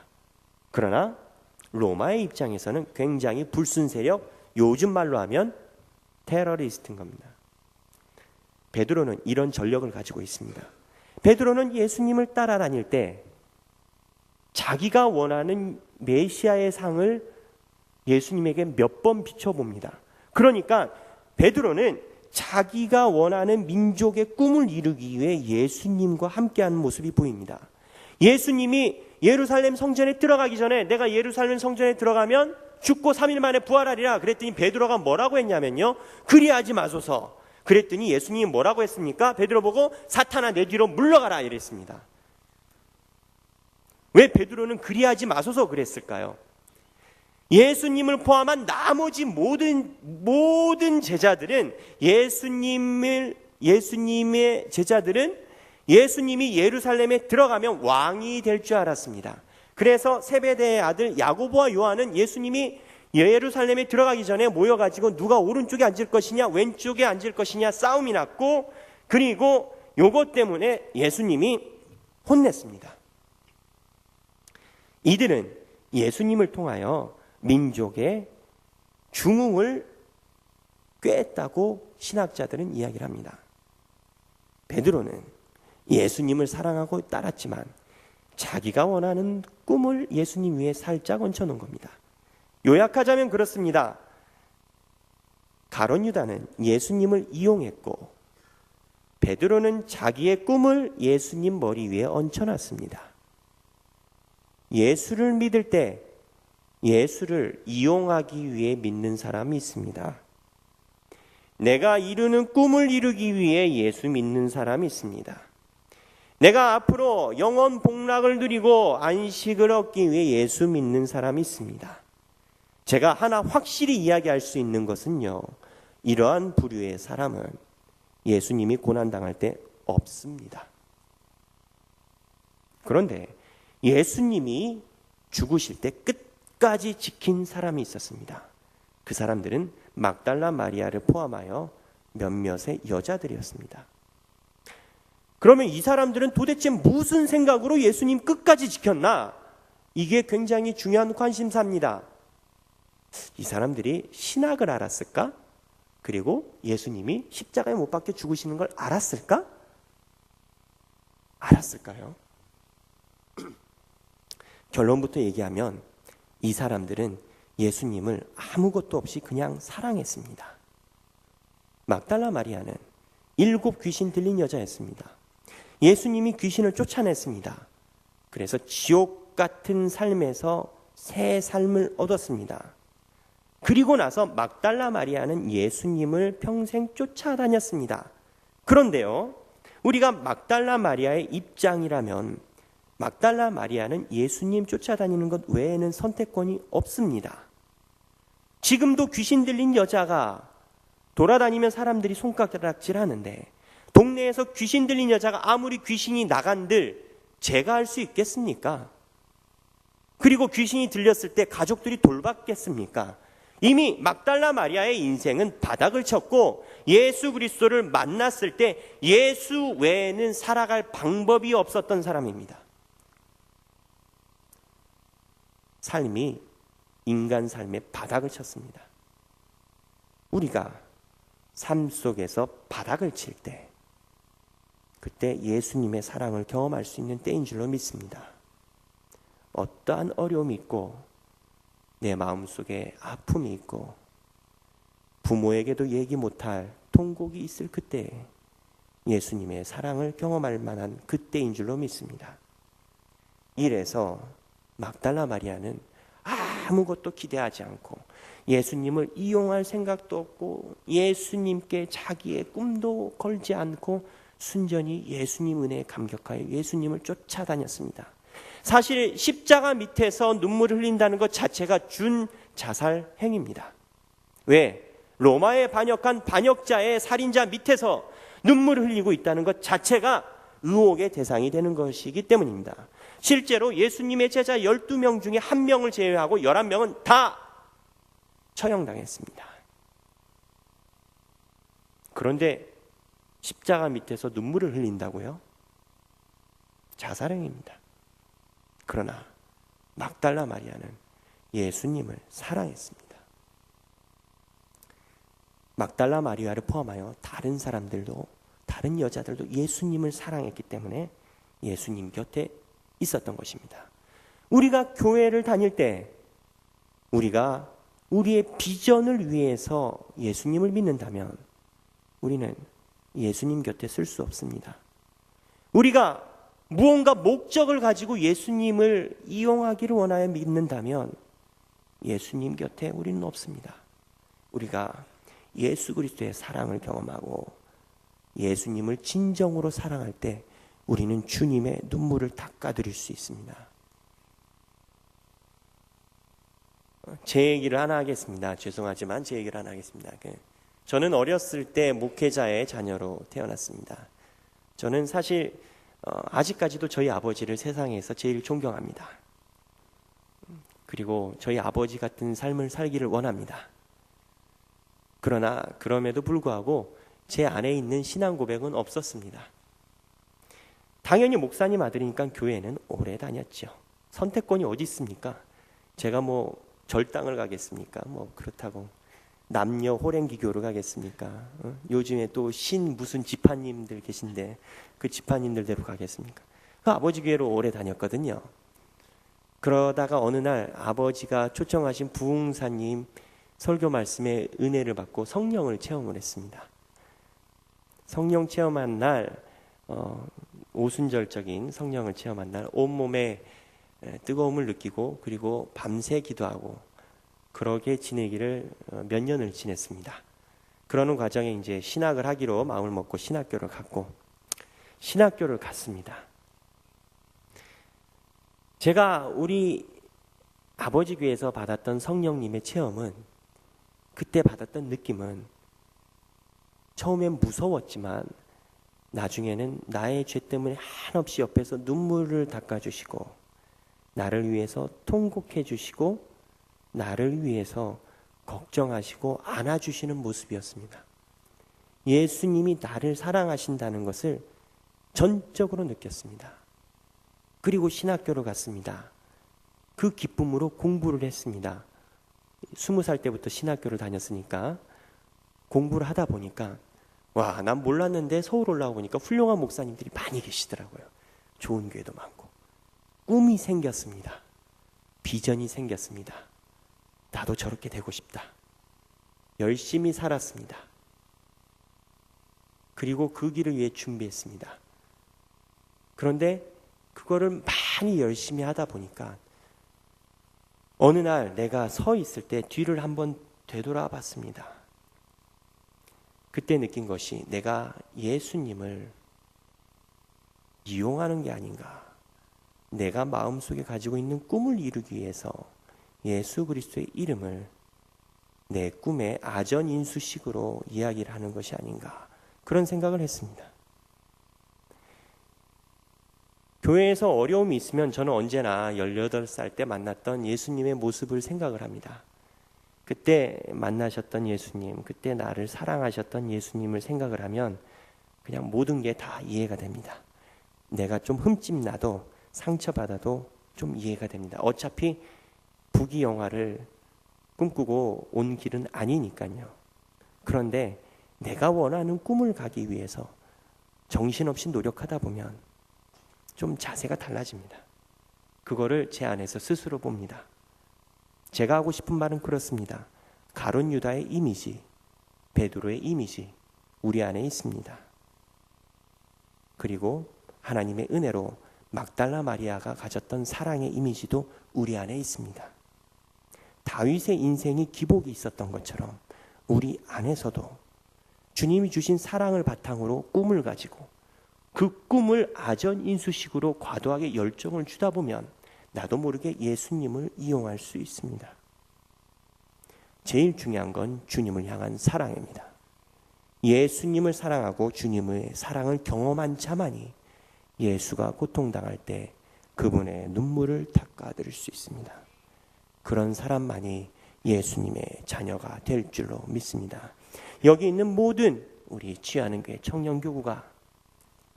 그러나 로마의 입장에서는 굉장히 불순 세력, 요즘 말로 하면 테러리스트인 겁니다. 베드로는 이런 전력을 가지고 있습니다. 베드로는 예수님을 따라다닐 때 자기가 원하는 메시아의 상을 예수님에게 몇 번 비춰봅니다. 그러니까 베드로는 자기가 원하는 민족의 꿈을 이루기 위해 예수님과 함께하는 모습이 보입니다. 예수님이 예루살렘 성전에 들어가기 전에 내가 예루살렘 성전에 들어가면 죽고 3일 만에 부활하리라 그랬더니 베드로가 뭐라고 했냐면요, 그리하지 마소서. 그랬더니 예수님이 뭐라고 했습니까? 베드로 보고 사탄아 내 뒤로 물러가라 이랬습니다. 왜 베드로는 그리하지 마소서 그랬을까요? 예수님을 포함한 나머지 모든 제자들은 예수님의 제자들은 예수님이 예루살렘에 들어가면 왕이 될 줄 알았습니다. 그래서 세베대의 아들 야고보와 요한은 예수님이 예루살렘에 들어가기 전에 모여가지고 누가 오른쪽에 앉을 것이냐 왼쪽에 앉을 것이냐 싸움이 났고, 그리고 요것 때문에 예수님이 혼냈습니다. 이들은 예수님을 통하여 민족의 중흥을 꾀했다고 신학자들은 이야기를 합니다. 베드로는 예수님을 사랑하고 따랐지만 자기가 원하는 꿈을 예수님 위에 살짝 얹혀놓은 겁니다. 요약하자면 그렇습니다. 가룟 유다는 예수님을 이용했고 베드로는 자기의 꿈을 예수님 머리 위에 얹혀놨습니다. 예수를 믿을 때 예수를 이용하기 위해 믿는 사람이 있습니다. 내가 이루는 꿈을 이루기 위해 예수 믿는 사람이 있습니다. 내가 앞으로 영원 복락을 누리고 안식을 얻기 위해 예수 믿는 사람이 있습니다. 제가 하나 확실히 이야기할 수 있는 것은요, 이러한 부류의 사람은 예수님이 고난당할 때 없습니다. 그런데 예수님이 죽으실 때 끝까지 지킨 사람이 있었습니다. 그 사람들은 막달라 마리아를 포함하여 몇몇의 여자들이었습니다. 그러면 이 사람들은 도대체 무슨 생각으로 예수님 끝까지 지켰나? 이게 굉장히 중요한 관심사입니다. 이 사람들이 신학을 알았을까? 그리고 예수님이 십자가에 못 박혀 죽으시는 걸 알았을까? 알았을까요? 결론부터 얘기하면 이 사람들은 예수님을 아무것도 없이 그냥 사랑했습니다. 막달라 마리아는 7 귀신 들린 여자였습니다. 예수님이 귀신을 쫓아냈습니다. 그래서 지옥 같은 삶에서 새 삶을 얻었습니다. 그리고 나서 막달라 마리아는 예수님을 평생 쫓아다녔습니다. 그런데요, 우리가 막달라 마리아의 입장이라면 막달라 마리아는 예수님 쫓아다니는 것 외에는 선택권이 없습니다. 지금도 귀신 들린 여자가 돌아다니면 사람들이 손가락질 하는데, 동네에서 귀신 들린 여자가 아무리 귀신이 나간들 제가 할 수 있겠습니까? 그리고 귀신이 들렸을 때 가족들이 돌봤겠습니까? 이미 막달라 마리아의 인생은 바닥을 쳤고 예수 그리스도를 만났을 때 예수 외에는 살아갈 방법이 없었던 사람입니다. 삶이 인간 삶의 바닥을 쳤습니다. 우리가 삶 속에서 바닥을 칠 때, 그때 예수님의 사랑을 경험할 수 있는 때인 줄로 믿습니다. 어떠한 어려움이 있고 내 마음속에 아픔이 있고 부모에게도 얘기 못할 통곡이 있을 그때 예수님의 사랑을 경험할 만한 그때인 줄로 믿습니다. 이래서 막달라 마리아는 아무것도 기대하지 않고 예수님을 이용할 생각도 없고 예수님께 자기의 꿈도 걸지 않고 순전히 예수님 은혜에 감격하여 예수님을 쫓아다녔습니다. 사실 십자가 밑에서 눈물을 흘린다는 것 자체가 준자살 행위입니다. 왜? 로마에 반역한 반역자의 살인자 밑에서 눈물을 흘리고 있다는 것 자체가 의혹의 대상이 되는 것이기 때문입니다. 실제로 예수님의 제자 12명 중에 1명을 제외하고 11명은 다 처형당했습니다. 그런데 십자가 밑에서 눈물을 흘린다고요? 자살행위입니다. 그러나 막달라 마리아는 예수님을 사랑했습니다. 막달라 마리아를 포함하여 다른 사람들도, 다른 여자들도 예수님을 사랑했기 때문에 예수님 곁에 있었던 것입니다. 우리가 교회를 다닐 때 우리가 우리의 비전을 위해서 예수님을 믿는다면 우리는 예수님 곁에 쓸 수 없습니다. 우리가 무언가 목적을 가지고 예수님을 이용하기를 원하여 믿는다면 예수님 곁에 우리는 없습니다. 우리가 예수 그리스도의 사랑을 경험하고 예수님을 진정으로 사랑할 때 우리는 주님의 눈물을 닦아드릴 수 있습니다. 제 얘기를 하나 하겠습니다. 죄송하지만 제 얘기를 하나 하겠습니다. 저는 어렸을 때 목회자의 자녀로 태어났습니다. 저는 사실 아직까지도 저희 아버지를 세상에서 제일 존경합니다. 그리고 저희 아버지 같은 삶을 살기를 원합니다. 그러나 그럼에도 불구하고 제 안에 있는 신앙 고백은 없었습니다. 당연히 목사님 아들이니까 교회는 오래 다녔죠. 선택권이 어디 있습니까? 제가 뭐 절당을 가겠습니까? 뭐 그렇다고 남녀 호랭기교를 가겠습니까? 요즘에 또 신 무슨 지파님들 계신데 그 지파님들대로 가겠습니까? 그 아버지 교회로 오래 다녔거든요. 그러다가 어느 날 아버지가 초청하신 부흥사님 설교 말씀에 은혜를 받고 성령을 체험을 했습니다. 성령 체험한 날 오순절적인 성령을 체험한 날 온몸에 뜨거움을 느끼고 그리고 밤새 기도하고 그러게 지내기를 몇 년을 지냈습니다. 그러는 과정에 이제 신학을 하기로 마음을 먹고 신학교를 갔습니다. 제가 우리 아버지 교회에서 받았던 성령님의 체험은 그때 받았던 느낌은 처음엔 무서웠지만 나중에는 나의 죄 때문에 한없이 옆에서 눈물을 닦아주시고 나를 위해서 통곡해 주시고 나를 위해서 걱정하시고 안아주시는 모습이었습니다. 예수님이 나를 사랑하신다는 것을 전적으로 느꼈습니다. 그리고 신학교로 갔습니다. 그 기쁨으로 공부를 했습니다. 20살 때부터 신학교를 다녔으니까 공부를 하다 보니까 와, 난 몰랐는데 서울 올라오고 보니까 훌륭한 목사님들이 많이 계시더라고요. 좋은 교회도 많고 꿈이 생겼습니다. 비전이 생겼습니다. 나도 저렇게 되고 싶다. 열심히 살았습니다. 그리고 그 길을 위해 준비했습니다. 그런데 그거를 많이 열심히 하다 보니까 어느 날 내가 서 있을 때 뒤를 한번 되돌아 봤습니다. 그때 느낀 것이 내가 예수님을 이용하는 게 아닌가. 내가 마음속에 가지고 있는 꿈을 이루기 위해서 예수 그리스도의 이름을 내 꿈의 아전인수식으로 이야기를 하는 것이 아닌가. 그런 생각을 했습니다. 교회에서 어려움이 있으면 저는 언제나 18살 때 만났던 예수님의 모습을 생각을 합니다. 그때 만나셨던 예수님, 그때 나를 사랑하셨던 예수님을 생각을 하면 그냥 모든 게 다 이해가 됩니다. 내가 좀 흠집 나도 상처받아도 좀 이해가 됩니다. 어차피 부귀영화를 꿈꾸고 온 길은 아니니까요. 그런데 내가 원하는 꿈을 가기 위해서 정신없이 노력하다 보면 좀 자세가 달라집니다. 그거를 제 안에서 스스로 봅니다. 제가 하고 싶은 말은 그렇습니다. 가룟 유다의 이미지, 베드로의 이미지 우리 안에 있습니다. 그리고 하나님의 은혜로 막달라 마리아가 가졌던 사랑의 이미지도 우리 안에 있습니다. 다윗의 인생이 기복이 있었던 것처럼 우리 안에서도 주님이 주신 사랑을 바탕으로 꿈을 가지고 그 꿈을 아전인수식으로 과도하게 열정을 주다 보면 나도 모르게 예수님을 이용할 수 있습니다. 제일 중요한 건 주님을 향한 사랑입니다. 예수님을 사랑하고 주님의 사랑을 경험한 자만이 예수가 고통당할 때 그분의 눈물을 닦아드릴 수 있습니다. 그런 사람만이 예수님의 자녀가 될 줄로 믿습니다. 여기 있는 모든 우리 취하는 교회 청년교구가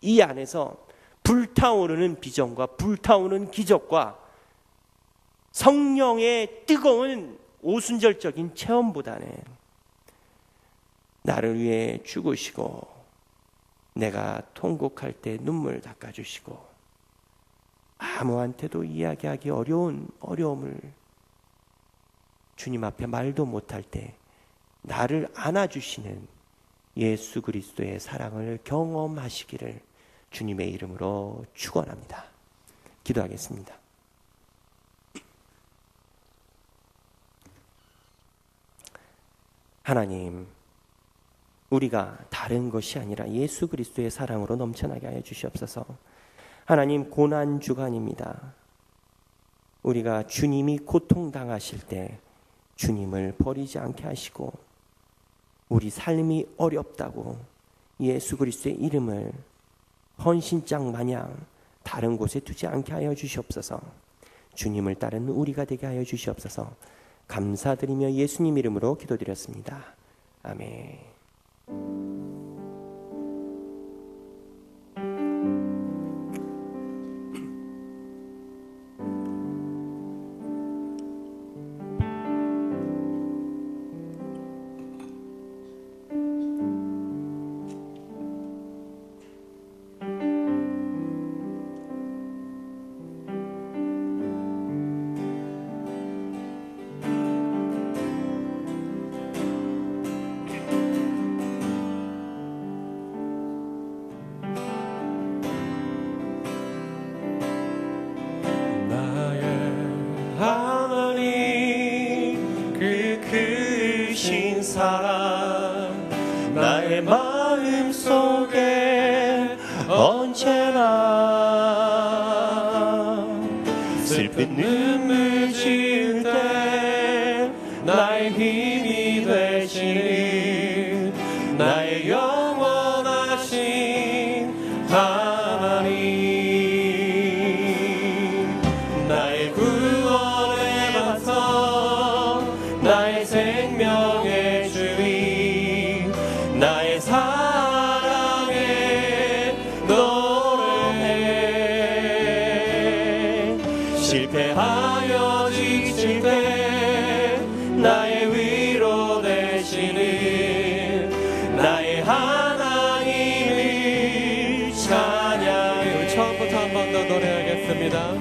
이 안에서 불타오르는 비전과 불타오르는 기적과 성령의 뜨거운 오순절적인 체험보다는 나를 위해 죽으시고 내가 통곡할 때 눈물 닦아주시고 아무한테도 이야기하기 어려운 어려움을 주님 앞에 말도 못할 때 나를 안아주시는 예수 그리스도의 사랑을 경험하시기를 주님의 이름으로 축원합니다. 기도하겠습니다. 하나님, 우리가 다른 것이 아니라 예수 그리스도의 사랑으로 넘쳐나게 하여 주시옵소서. 하나님, 고난 주간입니다. 우리가 주님이 고통당하실 때 주님을 버리지 않게 하시고 우리 삶이 어렵다고 예수 그리스도의 이름을 헌신장 마냥 다른 곳에 두지 않게 하여 주시옵소서. 주님을 따르는 우리가 되게 하여 주시옵소서. 감사드리며 예수님 이름으로 기도드렸습니다. 아멘. 사랑 나의 마음 속에 언제나 슬픈 눈물 지을 때 나의 힘이 되시는 나의 영원하신 하나님 나의 구원에 맞서 나의 생명의 주인 나의 사랑에 노래해 실패하여 지칠 때 나의 위로 되시는 나의 하나님을 찬양해 처음부터 한 번 더 노래하겠습니다.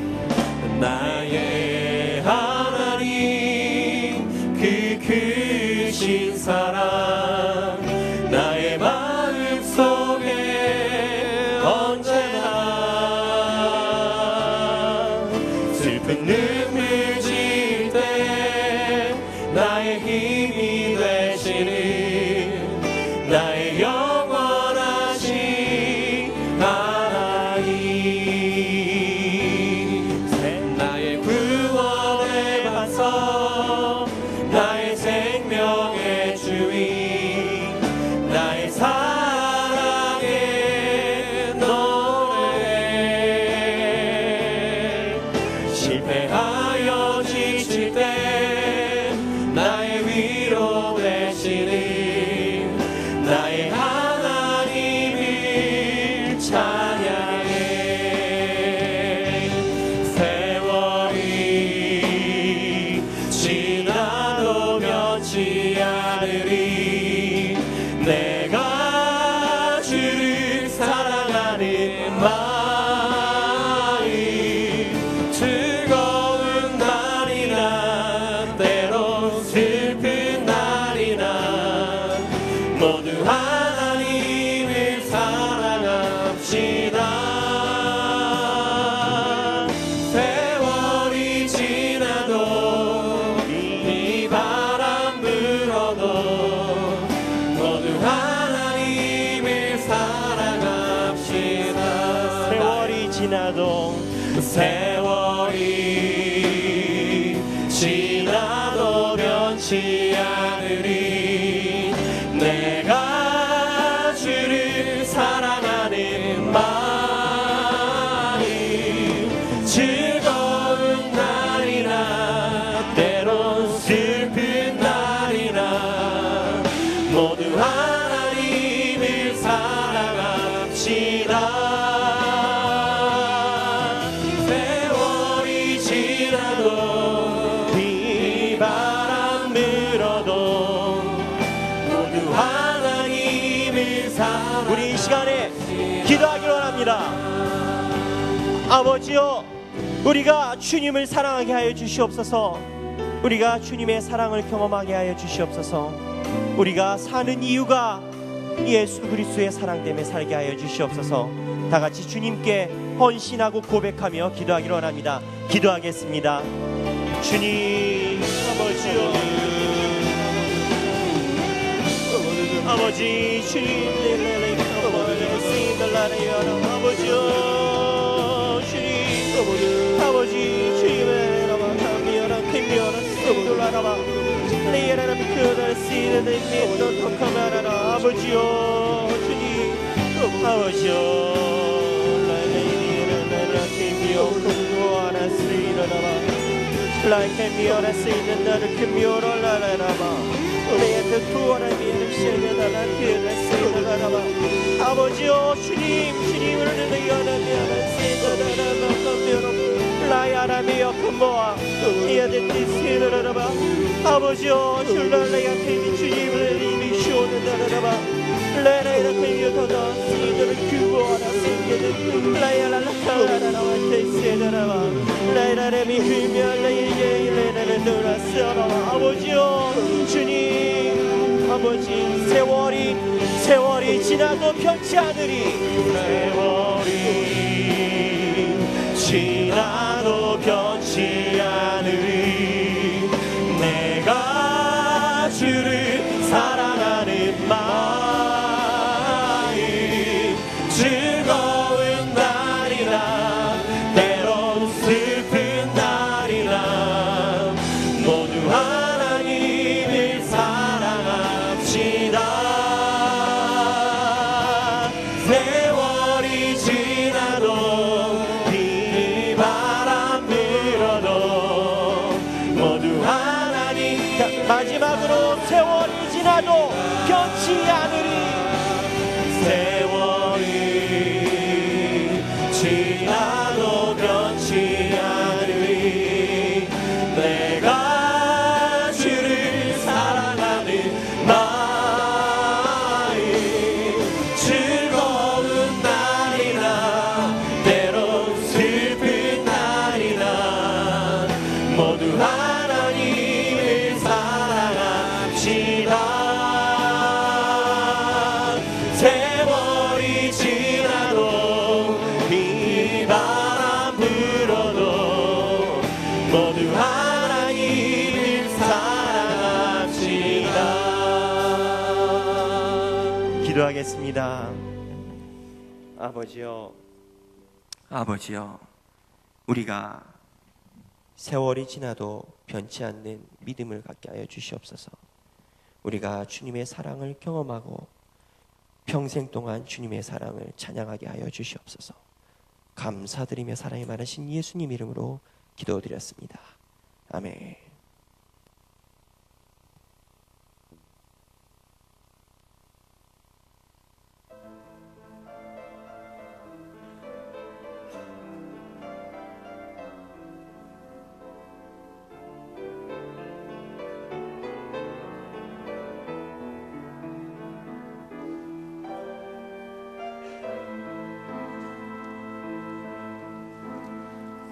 나의 하나님 그 크신 사랑 나의 마음 속에 언제나 슬픈 눈물 지을 때 나의 힘이 되시는 나의 영원하신 하나님 나의 구원에 맞서 나의 생명의 주인 나의 사랑에 노래해 실패하여 지칠 때 나의 위로 되시는 나의 하나님을 찬양해 세월이 지나도 변치 않으리 내가 주를 사랑하는 마음 즐거운 날이나 때로 슬픈 날이나 모두 하나님을 사랑합시다 세월이 지나도 이 바람 불어도 모두 하나님을 사랑합시다 세월이 지나도 변치 않으리 내가 주를 사랑하는 마음 즐거운 날이나 때론 슬픈 날이나 모두 하나님을 사랑합시다 세월이 지나도 비바람 불어도 모두 하나님을 사랑합시다 우리 이 시간에 기도하기를 원합니다. 아버지여 우리가 주님을 사랑하게 하여 주시옵소서 우리가 주님의 사랑을 경험하게 하여 주시옵소서 우리가 사는 이유가 예수 그리스도의 사랑 때문에 살게 하여 주시옵소서 다같이 주님께 헌신하고 고백하며 기도하기를 원합니다. 기도하겠습니다. 주님 아버지여 아버지 주님 아버지여 주님 아버지 주님의 미안한 미안한 돌아라봐 내야라라 미끄러다 씨는 믿는 독하마라라 아버지여 주님 아버지여 나의 이름을 라티비오 공부하나 쓰이라라 라이케 미어라 쓰이는 나를 그 미어라 라라라바 우리한테 투어라 미어라 시에다라 피어라 쓰이다라바 아버지여 주님을 능하는 미어라 쓰이다라라바 미어라 라야라미여 금모아 이어든 디스라라바 아버지여 줄랄레야 테미 주님을 이미 시오는다라바 레레라 테미어도다 쓰이다를 규모하라 쓰이다를 라야라라라라라 테이스라라바 레라레미 휘멸레이게 레레레 돌아서라 아버지여 주님 아버지 세월이 지나도 변치 않으리 세월이 지나도 변치 않으리 내가 주를 사랑하는 마음 즐거운 날이나 때론 슬픈 날이나 모두 하나님을 사랑합시다 세월이 지나도 비바람 불어도 모두 하나님 마지막으로 세월이 지나도 변치 않으리 세월이 지나도 변치 않으리 내가 주를 사랑하는 마음 즐거운 날이나 때론 슬픈 날이나 모두 하나님을 사랑합시다 세월이 지나도 비바람 불어도 모두 하나님을 사랑합시다 기도하겠습니다. 아버지여 우리가 세월이 지나도 변치 않는 믿음을 갖게 하여 주시옵소서. 우리가 주님의 사랑을 경험하고 평생 동안 주님의 사랑을 찬양하게 하여 주시옵소서. 감사드리며 사랑이 많으신 예수님 이름으로 기도드렸습니다. 아멘.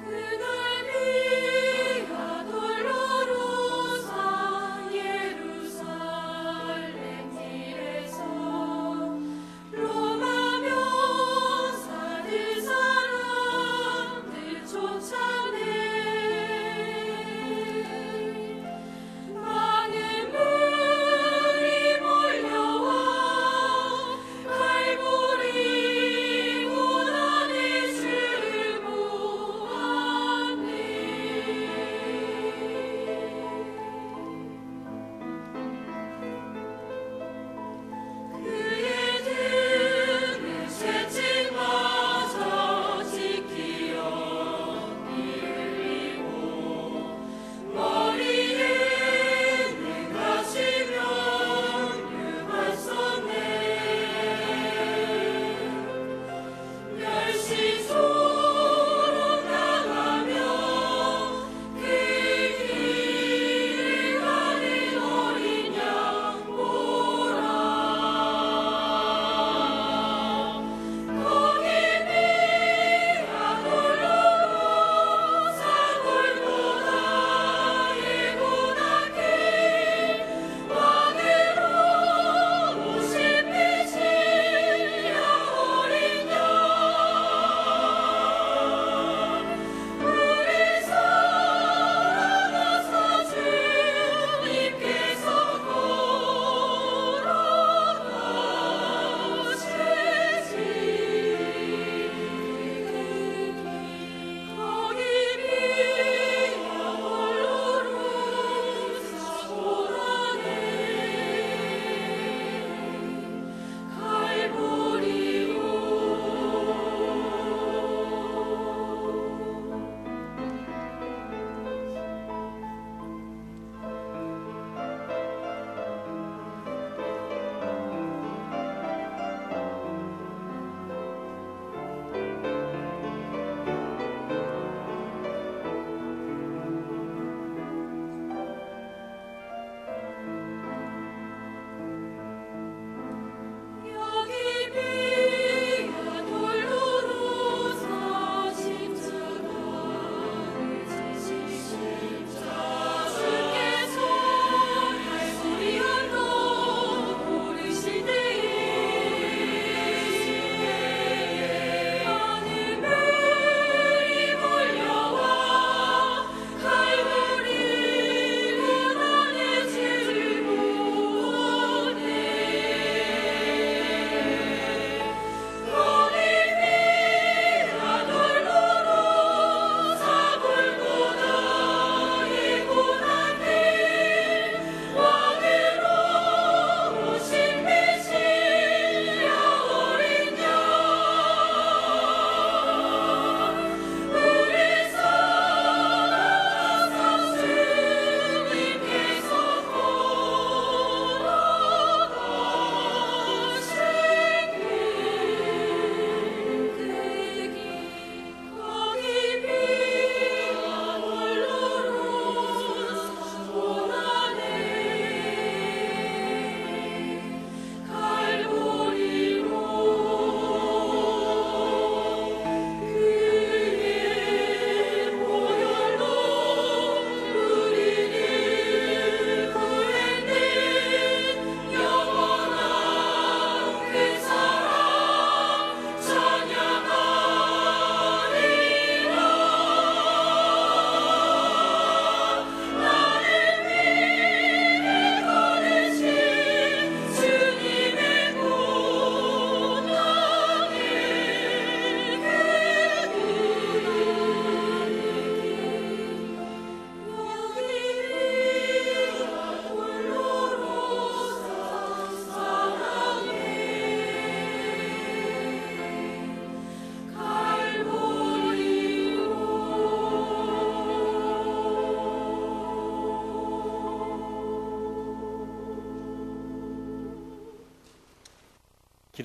그날 비가 돌로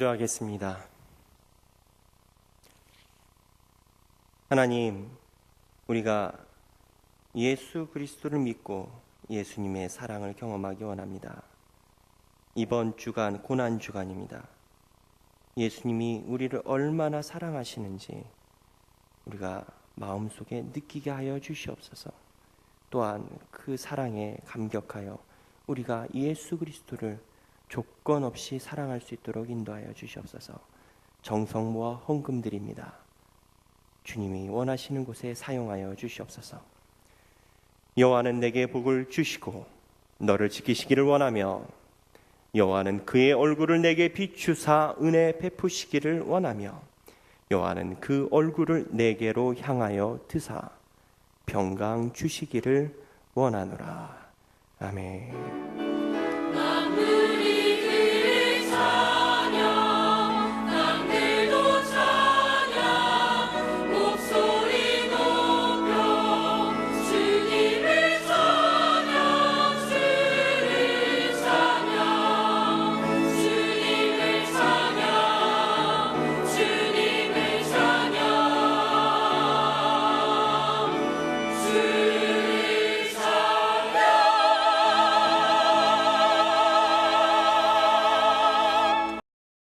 기도하겠습니다. 하나님, 우리가 예수 그리스도를 믿고 예수님의 사랑을 경험하기 원합니다. 이번 주간 고난 주간입니다. 예수님이 우리를 얼마나 사랑하시는지 우리가 마음속에 느끼게 하여 주시옵소서. 또한 그 사랑에 감격하여 우리가 예수 그리스도를 조건 없이 사랑할 수 있도록 인도하여 주시옵소서. 정성 모아 헌금 드립니다. 주님이 원하시는 곳에 사용하여 주시옵소서. 여호와는 내게 복을 주시고 너를 지키시기를 원하며 여호와는 그의 얼굴을 내게 비추사 은혜 베푸시기를 원하며 여호와는 그 얼굴을 내게로 향하여 드사 평강 주시기를 원하노라. 아멘.